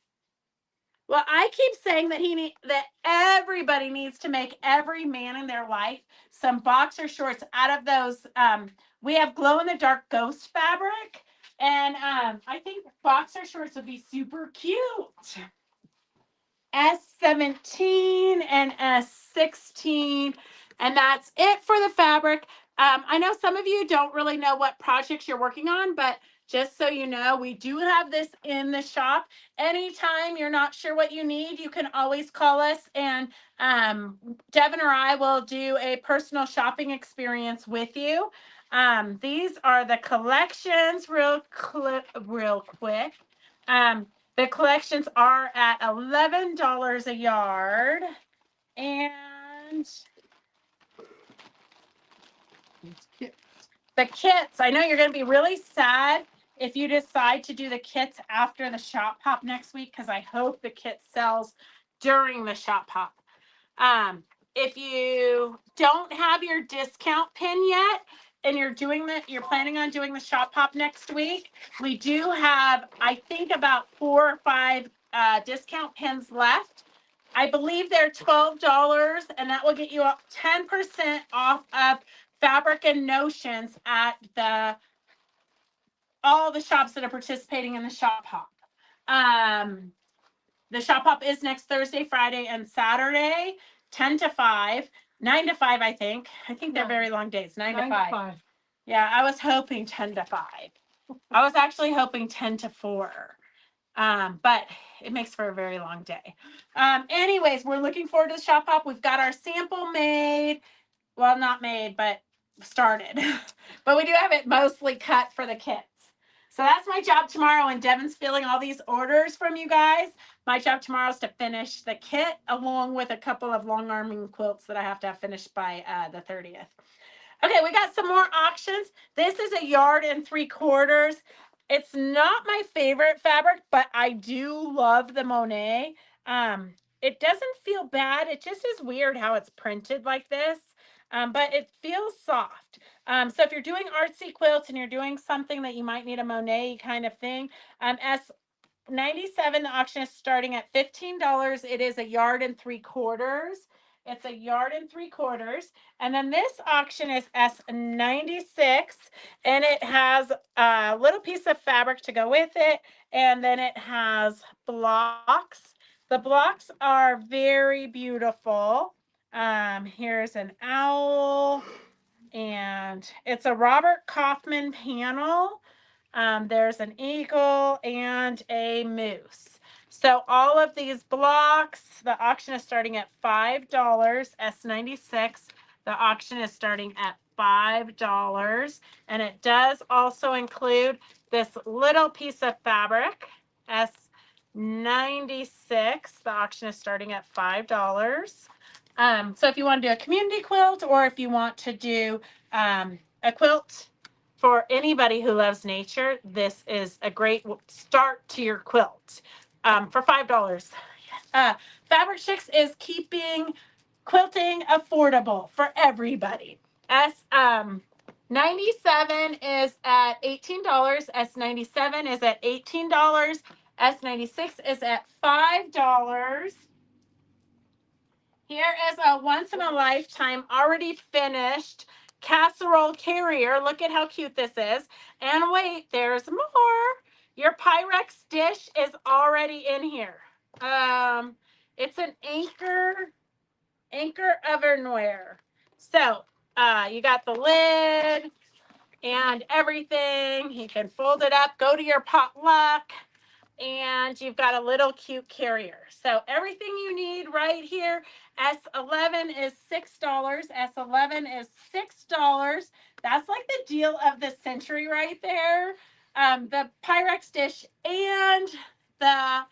Well, I keep saying that that everybody needs to make every man in their life some boxer shorts out of those. We have glow in the dark ghost fabric, and I think boxer shorts would be super cute. S17 and S16, and that's it for the fabric. I know some of you don't really know what projects you're working on, but just so you know, we do have this in the shop. Anytime you're not sure what you need, you can always call us, and Devin or I will do a personal shopping experience with you. These are the collections real quick. The collections are at $11 a yard, and the kits, I know you're going to be really sad if you decide to do the kits after the shop hop next week, because I hope the kit sells during the shop hop. If you don't have your discount pin yet and you're planning on doing the shop hop next week, we do have, I think, about 4 or 5 discount pins left. I believe they're $12, and that will get you up 10% off of Fabric and Notions at all the shops that are participating in the shop hop. The shop hop is next Thursday, Friday, and Saturday, 10 to 5, 9 to 5, I think. I think they're very long days, 9 to 5. Yeah, I was hoping 10 to 5. I was actually hoping 10 to 4. But it makes for a very long day. Anyways, we're looking forward to the shop hop. We've got our sample made. Well, not made, but started. But we do have it mostly cut for the kits. So that's my job tomorrow. And Devin's filling all these orders from you guys. My job tomorrow is to finish the kit along with a couple of long arming quilts that I have to have finished by the 30th. Okay, we got some more auctions. This is 1 3/4 yards. It's not my favorite fabric, but I do love the Monet. It doesn't feel bad. It just is weird how it's printed like this, but it feels soft. So if you're doing artsy quilts and you're doing something that you might need a Monet kind of thing, S97, the auction is starting at $15. It is 1 3/4 yards. It's 1 3/4 yards. And then this auction is S96, and it has a little piece of fabric to go with it. And then it has blocks. The blocks are very beautiful. Here's an owl, and it's a Robert Kaufman panel. There's an eagle and a moose. So all of these blocks, the auction is starting at $5, S96. The auction is starting at $5. And it does also include this little piece of fabric, S96. The auction is starting at $5. So if you want to do a community quilt, or if you want to do a quilt for anybody who loves nature, this is a great start to your quilt for $5. Fabric Chicks is keeping quilting affordable for everybody. S97 is at $18. S97 is at $18. S96 is at $5. Here is a once in a lifetime already finished casserole carrier. Look at how cute this is. And wait, there's more. Your Pyrex dish is already in here. It's an anchor ovenware. So you got the lid and everything. You can fold it up, go to your potluck, and you've got a little cute carrier. So everything you need right here. S11 is $6. S11 is $6. That's like the deal of the century right there. The Pyrex dish and the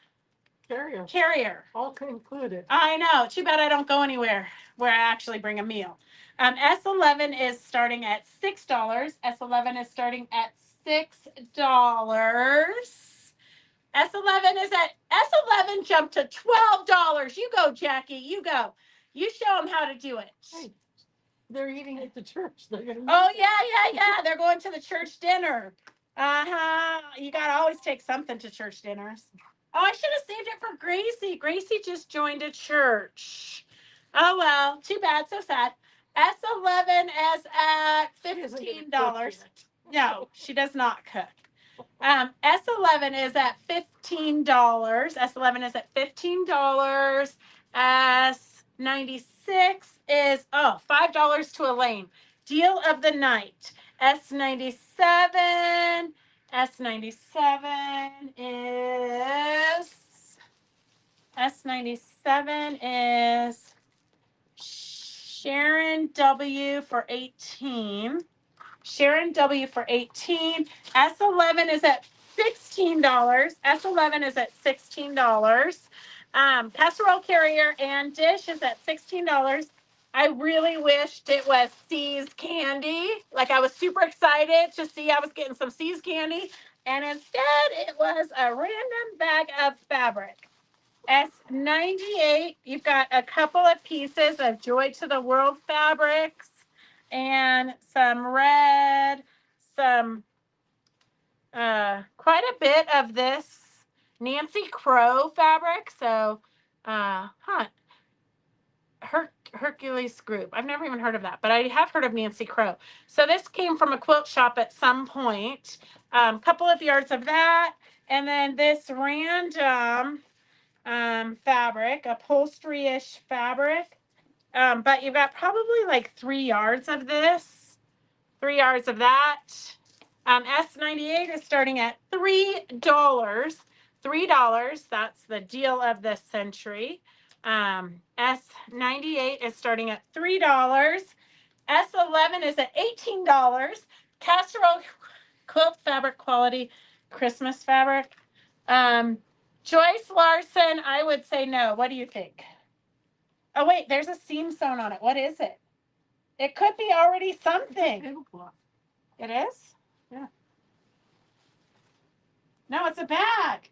carrier. All included. I know. Too bad I don't go anywhere where I actually bring a meal. S11 is starting at $6. S11 is starting at $6. S11 jumped to $12. You go, Jackie. You go. You show them how to do it. Hey, they're eating at the church. Oh, yeah. They're going to the church dinner. You got to always take something to church dinners. Oh, I should have saved it for Gracie. Gracie just joined a church. Oh, well. Too bad. So sad. S11 is at $15. No, she does not cook. S11 is at $15. S11 is at $15. S96 is $5 to Elaine. Deal of the night. S97 is Sharon W for 18. Sharon W for 18. S11 is at $16. S11 is at $16. Casserole carrier and dish is at $16. I really wished it was See's candy. Like, I was super excited to see I was getting some See's candy. And instead, it was a random bag of fabric. S98, you've got a couple of pieces of Joy to the World fabrics and some red, some quite a bit of this Nancy Crow fabric. So, Hercules Group. I've never even heard of that, but I have heard of Nancy Crow. So this came from a quilt shop at some point. Couple of yards of that, and then this random fabric, upholstery-ish fabric. But you've got probably like 3 yards of this, 3 yards of that. S98 is starting at $3. $3. That's the deal of the century. S98 is starting at $3. S11 is at $18. Casserole quilt fabric quality Christmas fabric. Joyce Larson, I would say no. What do you think? Oh, wait, there's a seam sewn on it. What is it? It could be already something. Tablecloth. It is? Yeah. No, it's a bag.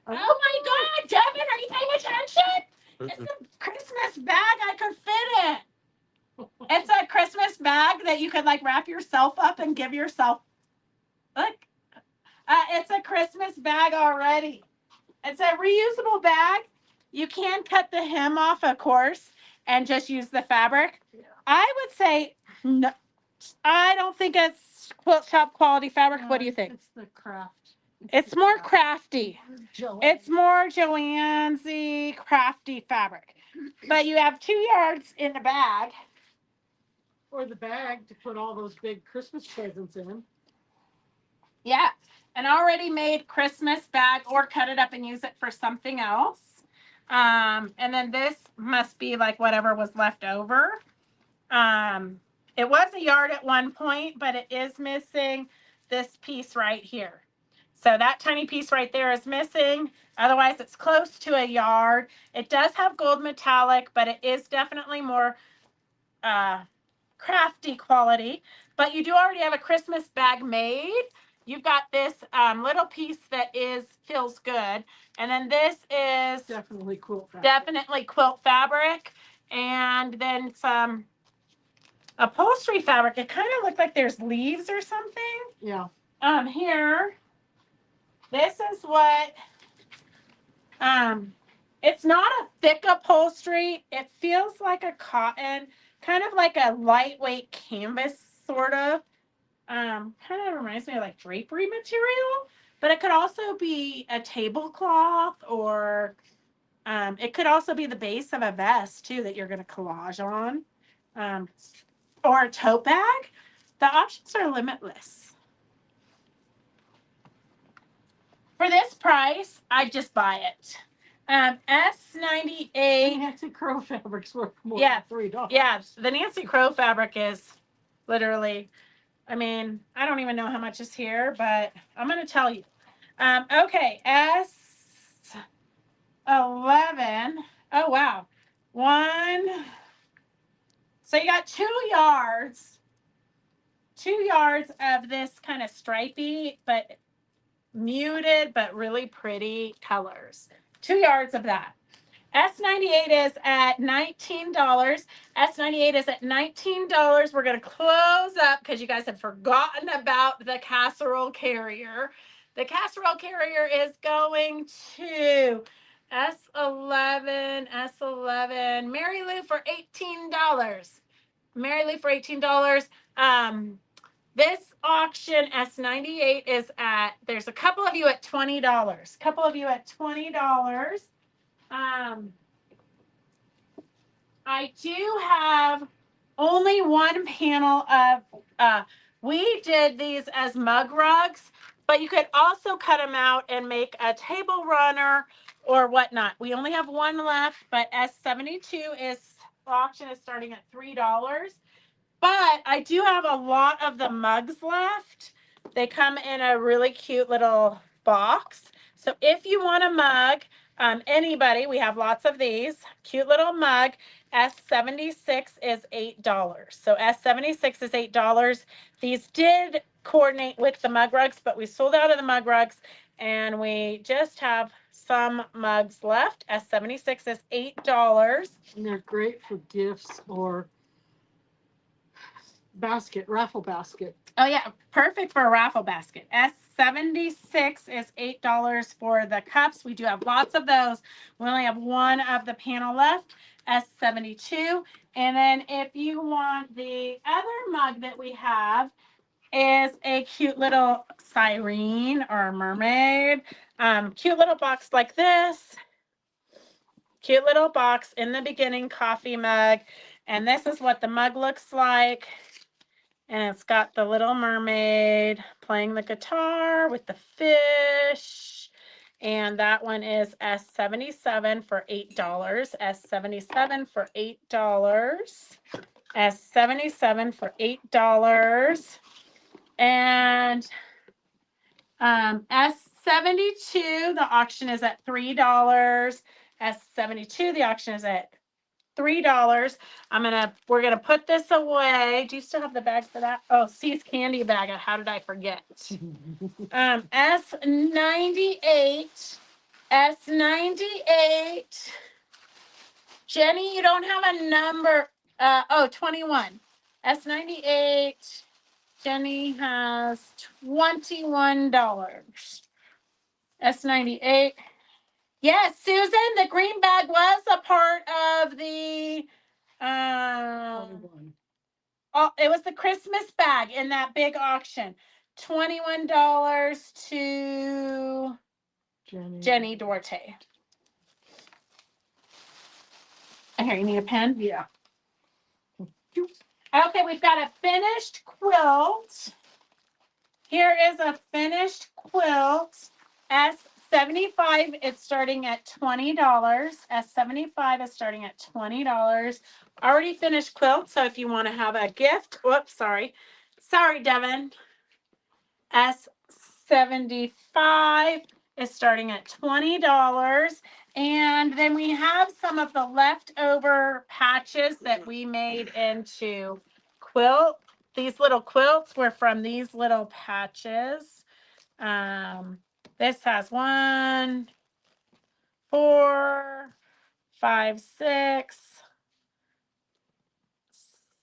Oh my God, Devin, are you paying attention? It's a Christmas bag I could fit in. It's a Christmas bag that you could like wrap yourself up and give yourself. Look, it's a Christmas bag already. It's a reusable bag. You can cut the hem off, of course, and just use the fabric. Yeah. I would say no. I don't think it's quilt shop quality fabric. What do you think? It's the craft. It's more crafty. Joanne. It's more Joanne-y crafty fabric. But you have 2 yards in the bag. Or the bag to put all those big Christmas presents in. Yeah. An already made Christmas bag, or cut it up and use it for something else. And then this must be like whatever was left over. It was a yard at one point, but it is missing this piece right here. So that tiny piece right there is missing. Otherwise, it's close to a yard. It does have gold metallic, but it is definitely more crafty quality. But you do already have a Christmas bag made. You've got this little piece that feels good. And then this is Definitely quilt fabric. definitely quilt fabric. And then some upholstery fabric. It kind of looked like there's leaves or something. Yeah. Here, this is what, it's not a thick upholstery. It feels like a cotton, kind of like a lightweight canvas, sort of. Kind of reminds me of like drapery material, but it could also be a tablecloth, or it could also be the base of a vest too that you're going to collage on, or a tote bag. The options are limitless. For this price, I'd just buy it. S98. Nancy Crow fabric's worth more Yeah. than $3. Yeah, the Nancy Crow fabric is literally, I mean, I don't even know how much is here, but I'm going to tell you. Okay, S11. Oh, wow. So you got 2 yards. 2 yards of this kind of stripy, but muted, but really pretty colors. 2 yards of that. S98 is at $19. S98 is at $19. We're going to close up because you guys have forgotten about the casserole carrier. The casserole carrier is going to S11. Mary Lou for $18. Mary Lou for $18. This auction S98 is at, there's a couple of you at $20. Couple of you at $20. I do have only one panel of, we did these as mug rugs, but you could also cut them out and make a table runner or whatnot. We only have one left, but S72 auction is starting at $3. But I do have a lot of the mugs left. They come in a really cute little box. So if you want a mug, anybody, we have lots of these. Cute little mug. S76 is $8. So S76 is $8. These did coordinate with the mug rugs, but we sold out of the mug rugs, and we just have some mugs left. S76 is $8. And they're great for gifts or raffle basket. Oh yeah, perfect for a raffle basket. S76 is $8 for the cups. We do have lots of those. We only have one of the panel left. S72. And then if you want the other mug that we have is a cute little siren or mermaid. Cute little box like this. Cute little box in the beginning, coffee mug. And this is what the mug looks like. And it's got the little mermaid playing the guitar with the fish. And that one is S77 for $8. S77 for $8. S77 for $8. And S72, the auction is at $3. S72, the auction is at $3. We're gonna put this away. Do you still have the bag for that? Oh, C's candy bag. How did I forget? S98. S98. Jenny, you don't have a number. 21. S98. Jenny has $21. S98. Yes, Susan, the green bag was a part of the it was the Christmas bag in that big auction. $21 to Jenny Duarte. Here, you need a pen? Yeah. Okay, we've got a finished quilt. Here is a finished quilt. S75, it's starting at $20. S75 is starting at $20. Already finished quilt, so if you want to have a gift, whoops, sorry, Devin. S75 is starting at $20. And then we have some of the leftover patches that we made into quilt. These little quilts were from these little patches. This has 1, 4, 5, 6,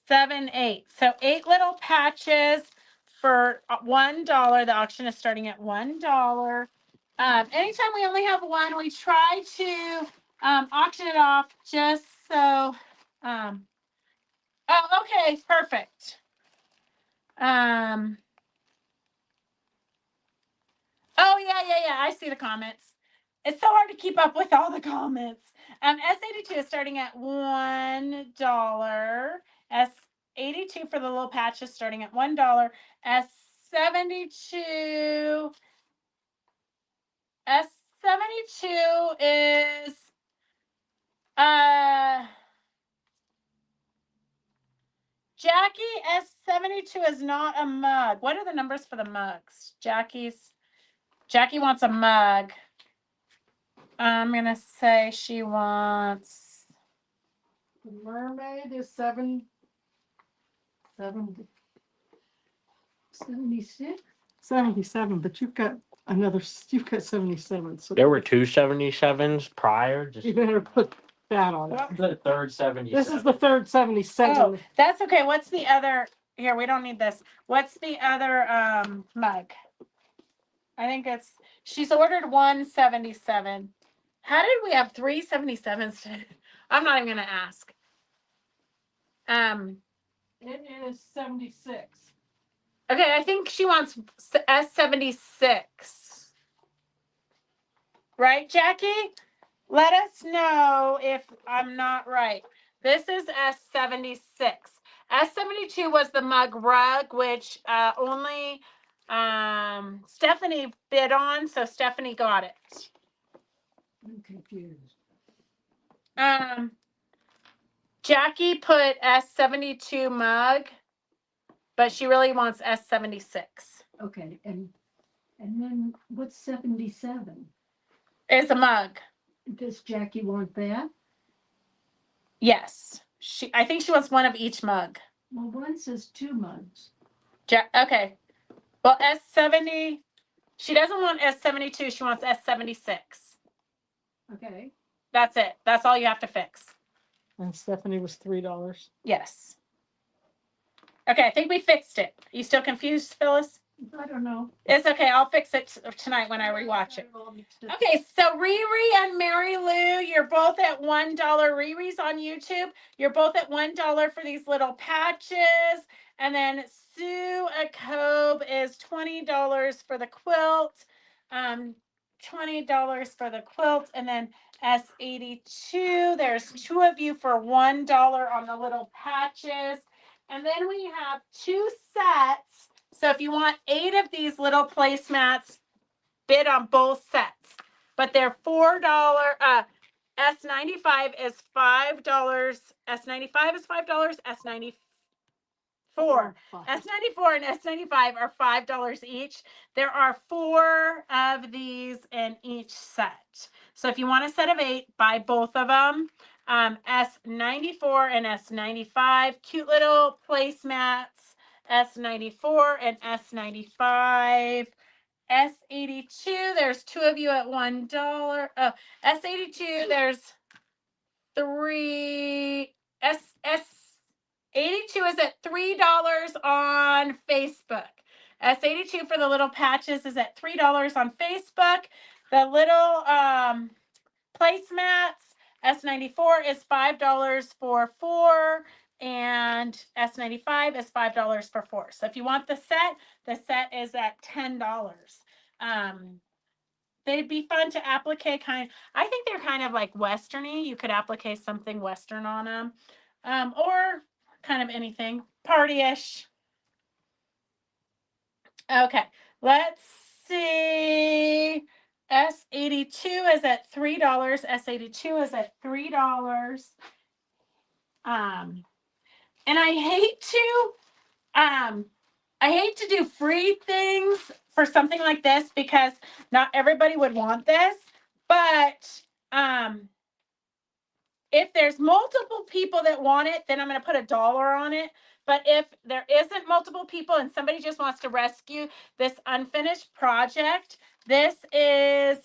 7, 8. So 8 little patches for $1. The auction is starting at $1. Anytime we only have one, we try to auction it off just so. Oh, okay, perfect. Oh yeah. I see the comments. It's so hard to keep up with all the comments. S82 is starting at $1. S82 for the little patches starting at $1. S72 is Jackie. S72 is not a mug. What are the numbers for the mugs? Jackie wants a mug. I'm gonna say she wants. The mermaid is 76. 77, but you've got 77. So There were two 77s prior. Just you better put that on it. the third 77. This is the third 77. Oh, that's okay. What's the other? Here, we don't need this. What's the other mug? I think she's ordered 177. How did we have 3 77s today? I'm not even gonna ask. It is 76. Okay, I think she wants S76. Right, Jackie? Let us know if I'm not right. This is S76. S72 was the mug rug, which only Stephanie bid on, so Stephanie got it. I'm confused. Jackie put S72 mug, but she really wants S76. Okay, and then what's 77? It's a mug. Does Jackie want that? Yes. I think she wants one of each mug. Well, one says 2 mugs. Okay. Well, S70, she doesn't want S72, she wants S76. Okay. That's it. That's all you have to fix. And Stephanie was $3. Yes. Okay, I think we fixed it. You still confused, Phyllis? I don't know. It's okay. I'll fix it tonight when I rewatch it. Okay, so Riri and Mary Lou, you're both at $1. Riri's on YouTube. You're both at $1 for these little patches. And then Sue Akobe is $20 for the quilt. $20 for the quilt. And then S82, there's two of you for $1 on the little patches. And then we have two sets. So if you want 8 of these little placemats, bid on both sets. But they're $4. S95 is $5. S95 is $5. S94 and S95 are $5 each. There are 4 of these in each set. So if you want a set of 8, buy both of them. S94 and S95, cute little placemats. S94 and S95. S82, there's 2 of you at $1. Oh, S82, there's 3. S82 is at $3 on Facebook. S82 for the little patches is at $3 on Facebook. The little placemats, S94 is $5 for 4, and S95 is $5 for 4. So if you want the set is at $10. They'd be fun to applique I think they're kind of like westerny. You could applique something western on them. Or kind of anything party-ish. Okay, let's see. S82 is at $3. S82 is at $3. And I hate to do free things for something like this because not everybody would want this, but if there's multiple people that want it, then I'm going to put $1 on it. But if there isn't multiple people and somebody just wants to rescue this unfinished project, this is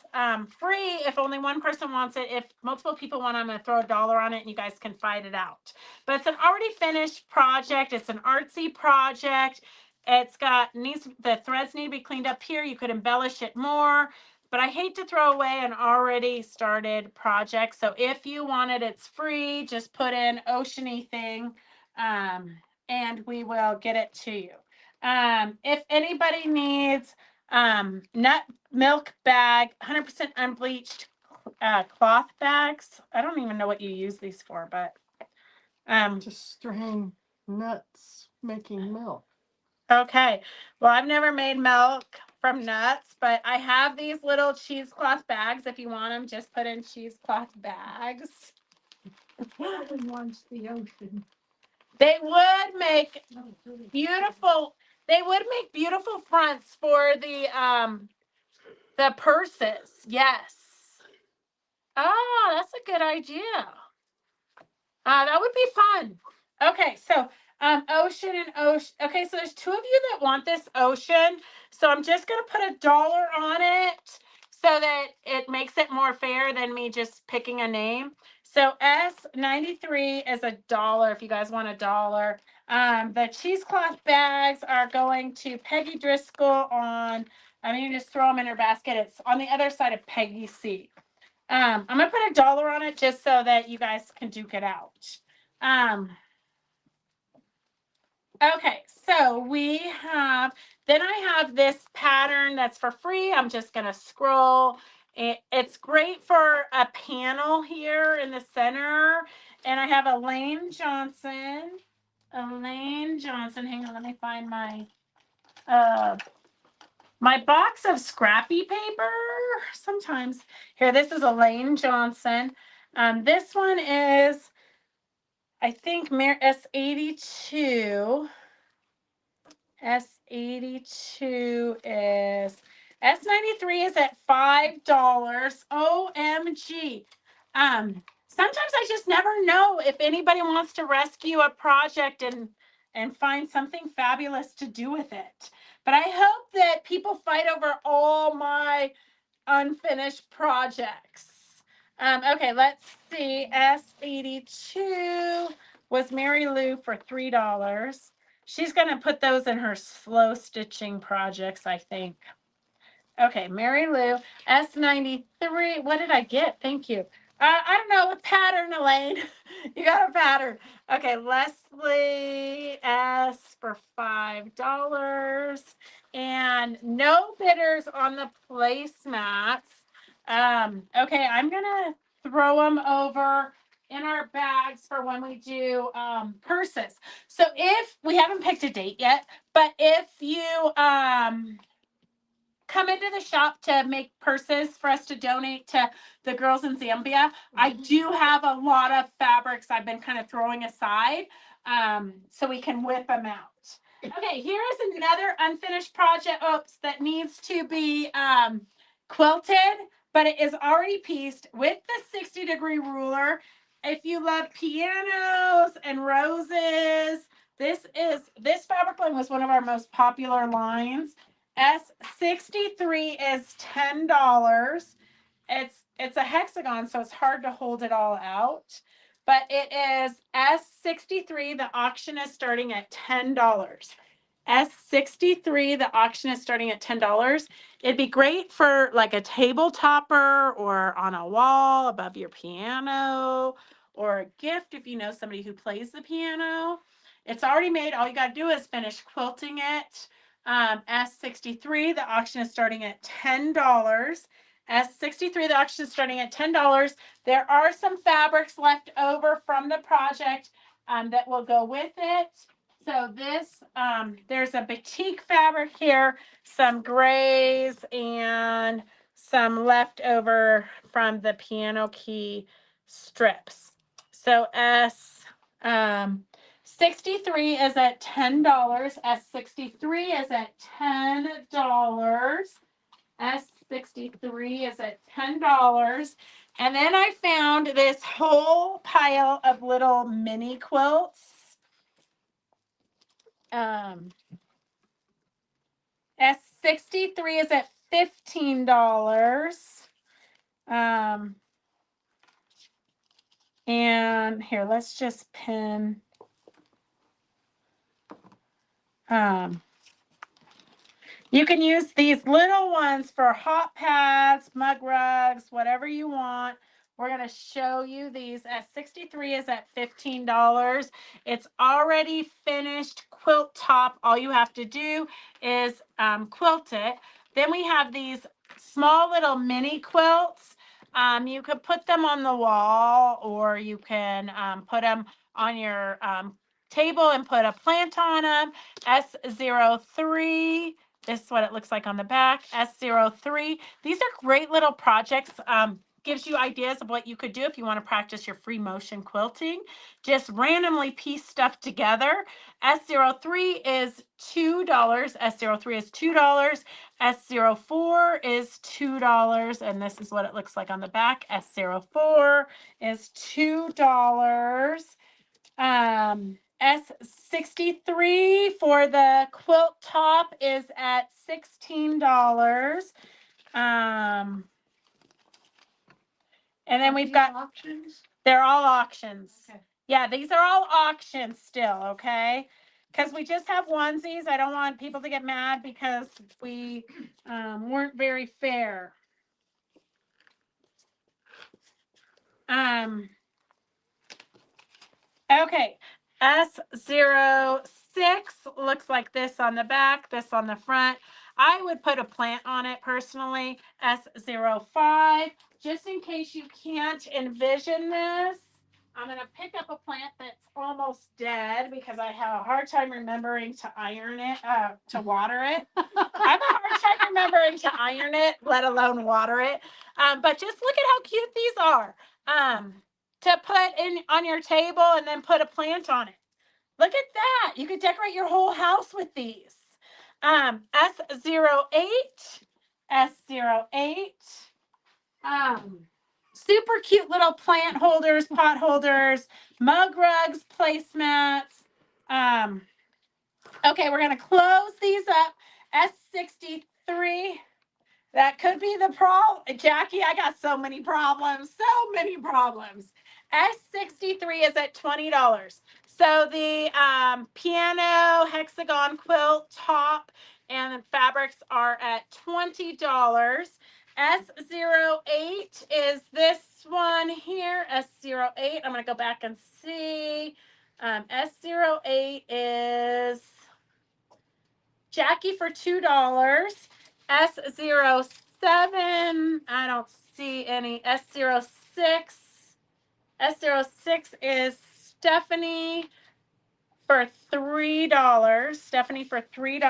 free if only one person wants it. If multiple people want it, I'm going to throw $1 on it and you guys can fight it out. But it's an already finished project. It's an artsy project. It's got the threads need to be cleaned up here. You could embellish it more. But I hate to throw away an already started project. So if you want it, it's free. Just put in Oceany thing and we will get it to you. If anybody needs nut milk bag, 100% unbleached cloth bags. I don't even know what you use these for, but To strain nuts making milk. okay. Well, I've never made milk from nuts, but I have these little cheesecloth bags. If you want them, just put in cheesecloth bags. Nobody wants the ocean. They would make beautiful. They would make beautiful fronts for the purses. Yes. Oh, that's a good idea. That would be fun. Okay, so ocean and ocean. Okay, so there's 2 of you that want this ocean. So I'm just gonna put $1 on it so that it makes it more fair than me just picking a name. So S93 is $1 if you guys want $1. The cheesecloth bags are going to Peggy Driscoll on, I mean, you just throw them in her basket. It's on the other side of Peggy C. I'm gonna put $1 on it just so that you guys can duke it out. Okay, so then I have this pattern that's for free. I'm just gonna scroll. It's great for a panel here in the center. And I have Elaine Johnson. Hang on, let me find my box of scrappy paper. Sometimes here, this is Elaine Johnson. This one is, I think, S82. S82 is, S93 is at $5. OMG. Sometimes I just never know if anybody wants to rescue a project and find something fabulous to do with it. But I hope that people fight over all my unfinished projects. Okay, let's see. S82 was Mary Lou for $3. She's gonna put those in her slow stitching projects, I think. Okay, Mary Lou, S93. What did I get? Thank you. I don't know, a pattern, Elaine. You got a pattern. Okay, Leslie S for $5. And no bidders on the placemats. Okay, I'm gonna throw them over in our bags for when we do purses. So if we haven't picked a date yet, but if you come into the shop to make purses for us to donate to the girls in Zambia, I do have a lot of fabrics I've been kind of throwing aside, so we can whip them out. Okay, here is another unfinished project that needs to be quilted, but it is already pieced with the 60-degree ruler. If you love pianos and roses, this fabric line was one of our most popular lines. S63 is $10. It's a hexagon, so it's hard to hold it all out. But it is S63. The auction is starting at $10. S63, the auction is starting at $10. It'd be great for like a table topper or on a wall above your piano, or a gift if you know somebody who plays the piano. It's already made. All you got to do is finish quilting it. S63, the auction is starting at $10. S63, the auction is starting at $10. There are some fabrics left over from the project that will go with it. So this, there's a batik fabric here, some grays, and some leftover from the piano key strips. So S63 is at $10. S63 is at $10. S63 is at $10. And then I found this whole pile of little mini quilts. S63 is at $15. And here, let's just pin. You can use these little ones for hot pads, mug rugs, whatever you want. We're going to show you these. S63 is at $15. It's already finished quilt top. All you have to do is quilt it. Then we have these small little mini quilts. You could put them on the wall, or you can put them on your table and put a plant on them. S03. This is what it looks like on the back. S03. These are great little projects. Gives you ideas of what you could do if you want to practice your free motion quilting. Just randomly piece stuff together. S03 is $2. S03 is $2. S04 is $2. And this is what it looks like on the back. S04 is $2. S63 for the quilt top is at $16. And then we've got Options? they're all auctions. Okay. Yeah, these are all auctions still, okay? Because we just have onesies. I don't want people to get mad because we weren't very fair. Okay, S06 looks like this on the back, this on the front. I would put a plant on it personally. S05, just in case you can't envision this, I'm going to pick up a plant that's almost dead because I have a hard time remembering to iron it, to water it. I have a hard time remembering to iron it, let alone water it. But just look at how cute these are. To put in on your table and then put a plant on it. Look at that. You could decorate your whole house with these. S08, S08. Super cute little plant holders, pot holders, mug rugs, placemats. Okay, we're going to close these up. S63. That could be the problem. Jackie, I got so many problems. So many problems. S63 is at $20. So the piano hexagon quilt top and fabrics are at $20. S08 is this one here. S08. I'm going to go back and see. S08 is Jackie for $2. S07, I don't see any. S06. S06 is Stephanie for $3. Stephanie for $3.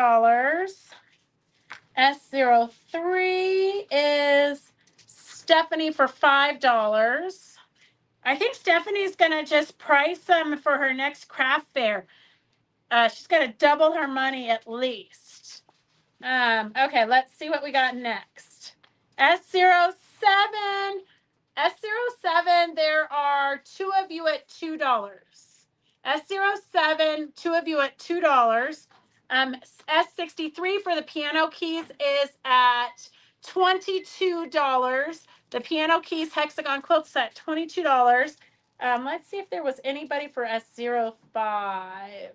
S03 is Stephanie for $5. I think Stephanie's going to just price them for her next craft fair. She's going to double her money at least. Okay, let's see what we got next. S07. S07, there are two of you at $2. S07, two of you at $2. S63 for the piano keys is at $22. The piano keys hexagon quilts at $22. Let's see if there was anybody for S05. I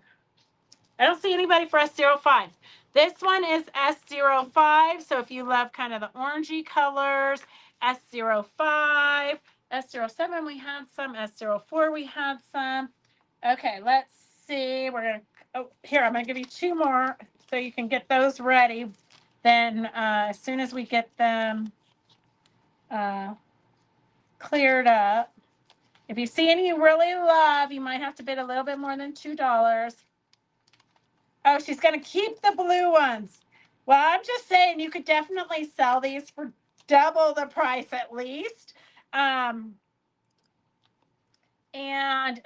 don't see anybody for S05. This one is S05. So if you love kind of the orangey colors, S05, S07 we had some, S04 we had some. Okay, let's see. We're going to, oh, here, I'm going to give you two more so you can get those ready. Then as soon as we get them cleared up, if you see any you really love, you might have to bid a little bit more than $2. Oh, she's going to keep the blue ones. Well, I'm just saying you could definitely sell these for double the price at least, and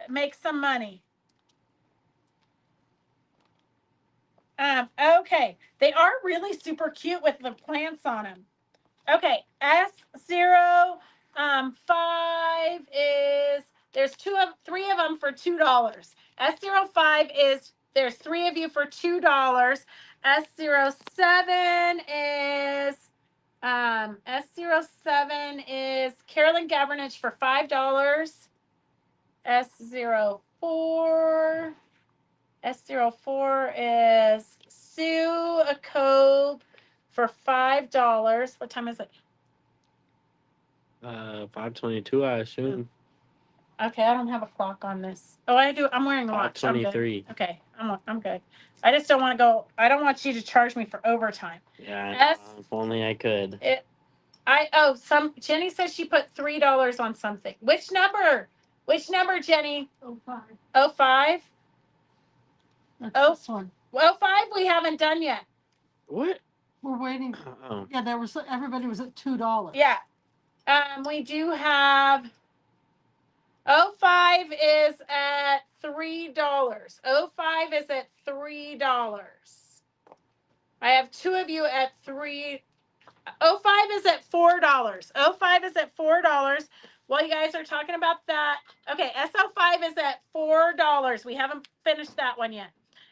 make some money. Okay, they are really super cute with the plants on them. Okay, S05 is, there's three of them for $2. S05 is, there's three of you for $2. S07 is Carolyn Gavernich for $5. S04 is Sue Akobe for $5. What time is it? 5:22, I assume. Okay, I don't have a clock on this. Oh, I do. I'm wearing a watch. I'm good. 5:23. Okay, I'm good. I just don't want to go. I don't want you to charge me for overtime. Yeah, if only I could. Jenny says she put $3 on something. Which number? Which number, Jenny? 05. 05? That's Oh. this one. 05 we haven't done yet. What? We're waiting. Oh. Yeah, everybody was at $2. Yeah. We do have 05 is at $3. 05 is at $3. I have two of you at $3. 05 is at $4. 05 is at $4. While you guys are talking about that, okay, S05 is at $4. We haven't finished that one yet.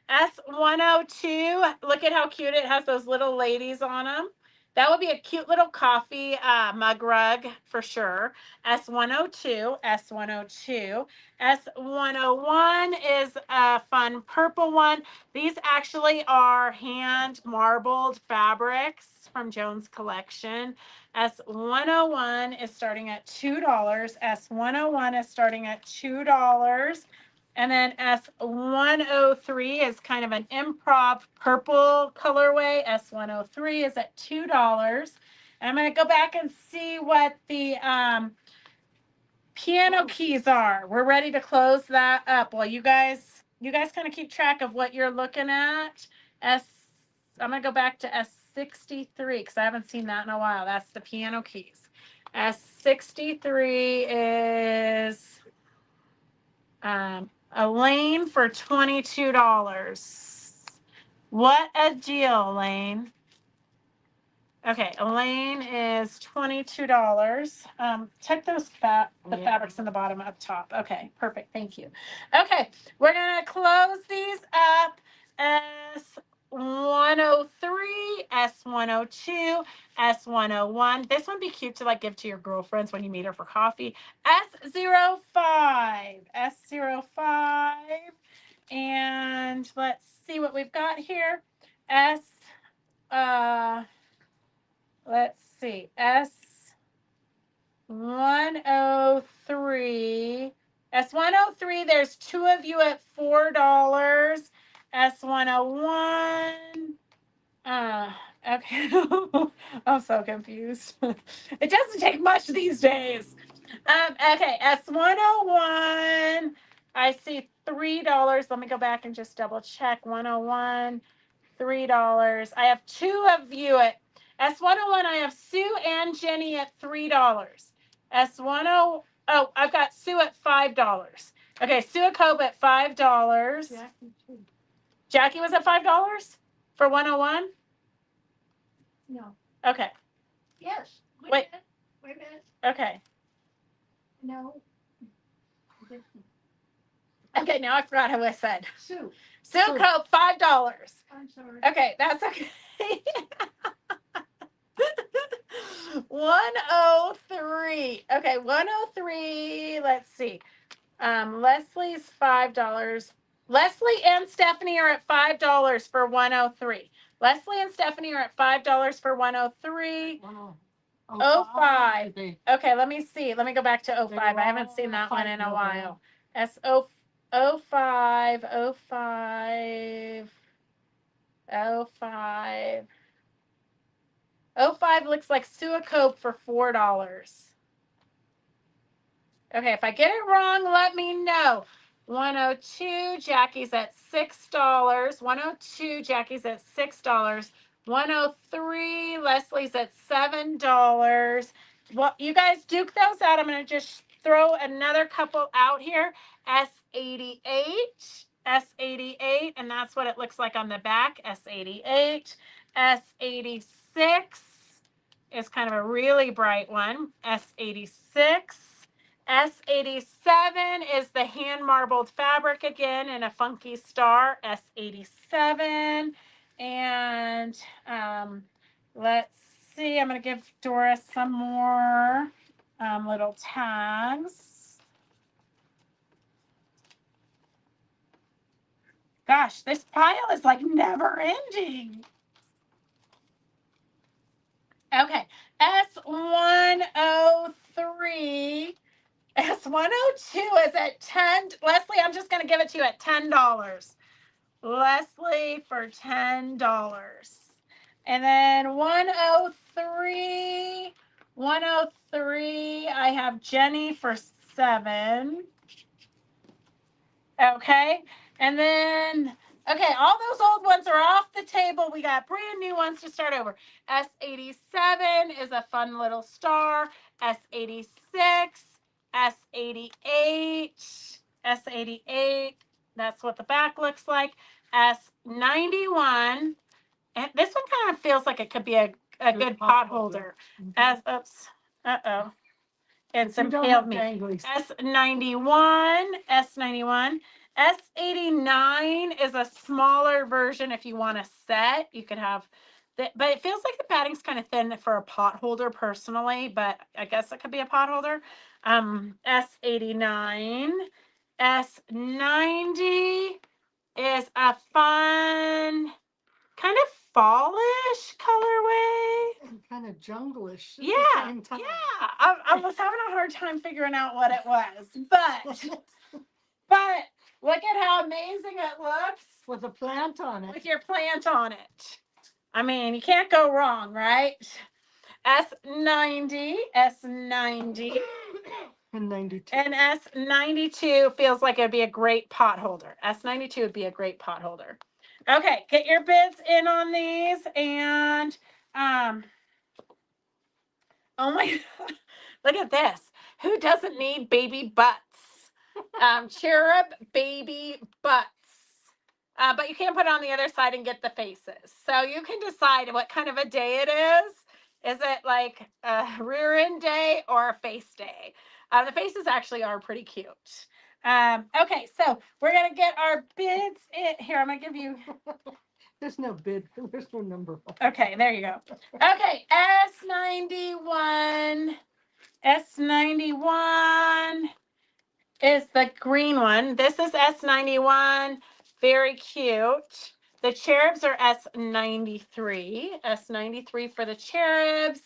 S102, look at how cute it has those little ladies on them. That would be a cute little coffee mug rug for sure. S102, S102. S101 is a fun purple one. These actually are hand marbled fabrics from Jones Collection. S101 is starting at $2. S101 is starting at $2. And then S103 is kind of an improv purple colorway. S103 is at $2. And I'm going to go back and see what the piano keys are. We're ready to close that up. Well, you guys kind of keep track of what you're looking at. I'm going to go back to S63 because I haven't seen that in a while. That's the piano keys. S63 is Elaine for $22. What a deal, Elaine. Okay, Elaine is $22. Check those the fabrics in the bottom up top. Okay, perfect. Thank you. Okay, we're gonna close these up. S103 S102, S101. This one be cute to like give to your girlfriends when you meet her for coffee. S05, S05. And let's see what we've got here. Let's see, S103. S103, there's two of you at $4. S101. Okay. I'm so confused. It doesn't take much these days. Okay, S101. I see $3. Let me go back and just double check. 101, $3. I have two of you at S101. I have Sue and Jenny at $3. S10. Oh, I've got Sue at $5. Okay, Sue and Cobe at $5. Jackie too. Jackie was at $5 for 101. No, Okay. yes. Wait. Wait a minute. Okay. No. Okay, now I forgot who I said. Sue, Sue Cope, $5. I'm sorry. Okay, that's okay. 103. Okay, 103. Let's see. Leslie's $5. Leslie and Stephanie are at $5 for 103. Leslie and Stephanie are at $5 for 103. Wow. 05. They- Okay, let me see. Let me go back to 05. They're I haven't all seen that one in a fighting over while. S05, 05, 05. 05 looks like Suacope for $4. Okay, if I get it wrong, let me know. 102, Jackie's at $6. 102, Jackie's at $6. 103, Leslie's at $7. Well, you guys duke those out. I'm going to just throw another couple out here. S88, S88, and that's what it looks like on the back. S88, S86 is kind of a really bright one. S86. S87 is the hand marbled fabric again in a funky star. S87. And let's see. I'm going to give Doris some more little tags. Gosh, this pile is like never ending. Okay, S103. S102 is at 10. Leslie, I'm just going to give it to you at $10. Leslie for $10. And then 103. 103, I have Jenny for $7. Okay. And then, okay, all those old ones are off the table. We got brand new ones to start over. S87 is a fun little star. S86. S88, S88, that's what the back looks like. S91, and this one kind of feels like it could be a good pot holder. Oops, it's impaled me. S91, S91. S89 is a smaller version if you want a set. You could have that, but it feels like the padding's kind of thin for a pot holder personally, but I guess it could be a pot holder. S89. S90 is a fun kind of fallish colorway. And kind of junglish. At Yeah, the same time. yeah. I was having a hard time figuring out what it was, but look at how amazing it looks With a plant on it. with your plant on it. I mean, you can't go wrong, right? S90, S90. And 92. And S92 feels like it'd be a great pot holder. S92 would be a great pot holder. Okay, get your bids in on these, and oh my God, look at this. Who doesn't need baby butts? Cherub baby butts. But you can't put it on the other side and get the faces. So you can decide what kind of a day it is. Is it like a rear end day or a face day? The faces actually are pretty cute. Okay, so we're going to get our bids in. Here, I'm going to give you. There's no bid, there's no number. Okay, there you go. Okay, S91. S91 is the green one. This is S91. Very cute. The cherubs are S93. S93 for the cherubs.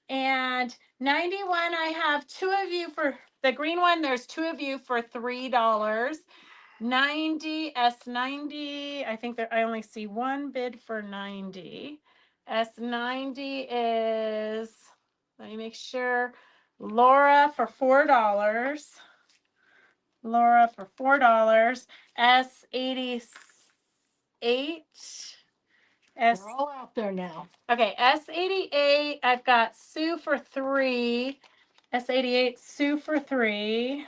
And 91, I have two of you for the green one. There's two of you for $3. 90, S90. I think that I only see one bid for 90. S90 is, let me make sure, Laura for $4. Laura for $4. S88. They're all out there now. Okay, S88. I've got Sue for $3. S88, Sue for $3.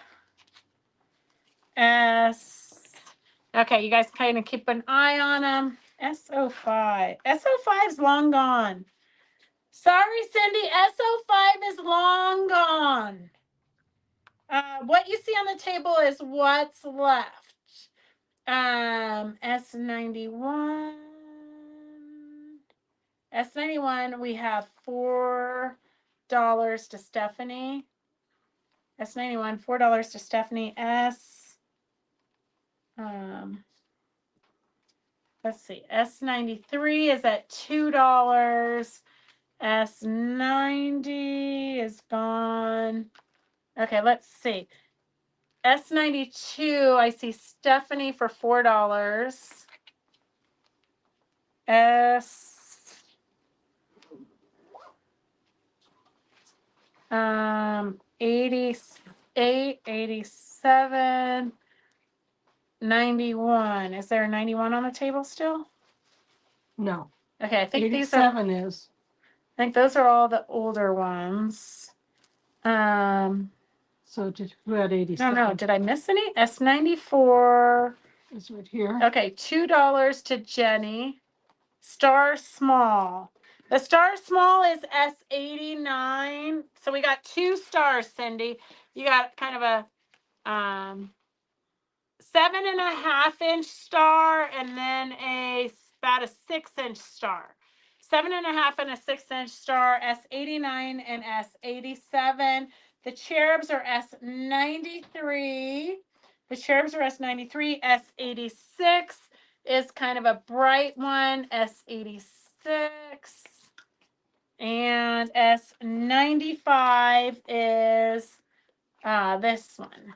Okay, you guys kind of keep an eye on them. S05. S05 is long gone. Sorry, Cindy. S05 is long gone. What you see on the table is what's left. S91. S91, we have $4 to Stephanie. S91, $4 to Stephanie. Let's see. S93 is at $2. S90 is gone. Okay, let's see. S92, I see Stephanie for $4. 88, 87, 91. Is there a 91 on the table still? No, Okay, I think these are, 87 is. I think those are all the older ones. So who had 87? No, did I miss any? S94. It's right here. Okay, $2 to Jenny. Star Small. The Star Small is S89. So we got 2 stars, Cindy. You got kind of a 7.5-inch star and then about a 6-inch star. 7.5 and a 6-inch star, S89 and S87. The cherubs are S93. The cherubs are S93. S86 is kind of a bright one, S86. And S95 is this one.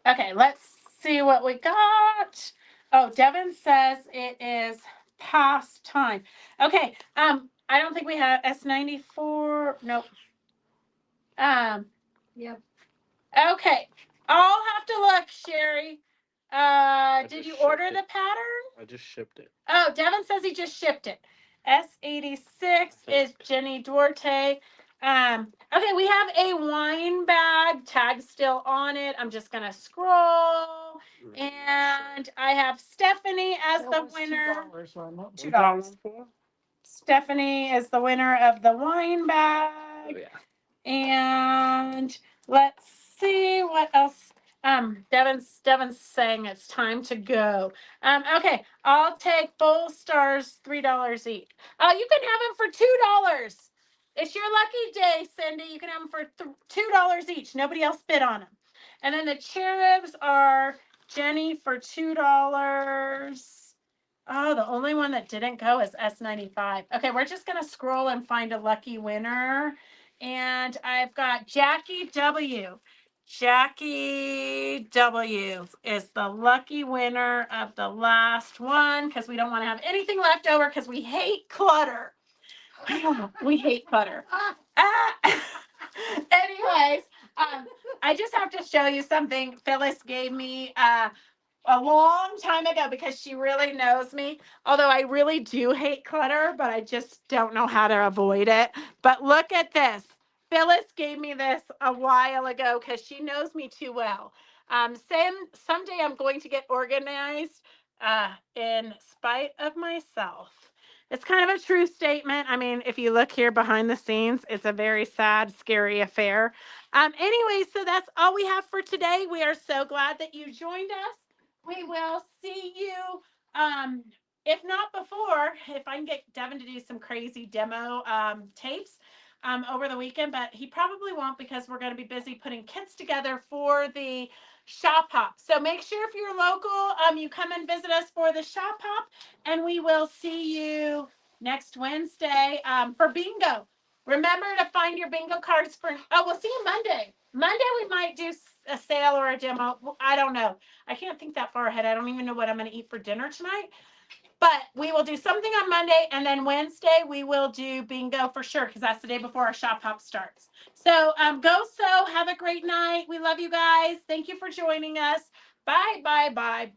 Okay, let's see what we got. Oh, Devin says it is past time. Okay, I don't think we have S94. Nope. Yep. Okay, I'll have to look, Sherry. Did you just order shipped the it. pattern? I just shipped it. Oh, Devin says he just shipped it. S86 is Jenny Duarte. Okay, we have a wine bag tag still on it. I'm just gonna scroll, and I have Stephanie as That the was winner. $2, wasn't it? $2. Stephanie is the winner of the wine Oh, bag. yeah. And let's see what else. Devin's saying it's time to go. Okay, I'll take both stars, $3 each. Oh, you can have them for $2. It's your lucky day, Cindy. You can have them for $2 each. Nobody else bid on them. And then the cherubs are Jenny for $2. Oh, the only one that didn't go is S95. Okay, we're just gonna scroll and find a lucky winner. And I've got Jackie W. Jackie W is the lucky winner of the last one because we don't want to have anything left over because we hate clutter. We hate clutter. Anyways, I just have to show you something Phyllis gave me a long time ago because she really knows me. Although I really do hate clutter, but I just don't know how to avoid it. But look at this. Phyllis gave me this a while ago because she knows me too well. Someday I'm going to get organized in spite of myself. It's kind of a true statement. I mean, if you look here behind the scenes, it's a very sad, scary affair. Anyway, so that's all we have for today. We are so glad that you joined us. We will see you If not before, if I can get Devin to do some crazy demo tapes over the weekend, but he probably won't because we're going to be busy putting kits together for the shop hop. So make sure if you're local, you come and visit us for the shop hop, and we will see you next Wednesday for bingo. Remember to find your bingo cards for. Oh, we'll see you Monday. Monday we might do a sale or a demo. I don't know. I can't think that far ahead. I don't even know what I'm going to eat for dinner tonight. But we will do something on Monday, and then Wednesday we will do bingo for sure because that's the day before our shop hop starts. So go so. Have a great night. We love you guys. Thank you for joining us. Bye, bye, bye.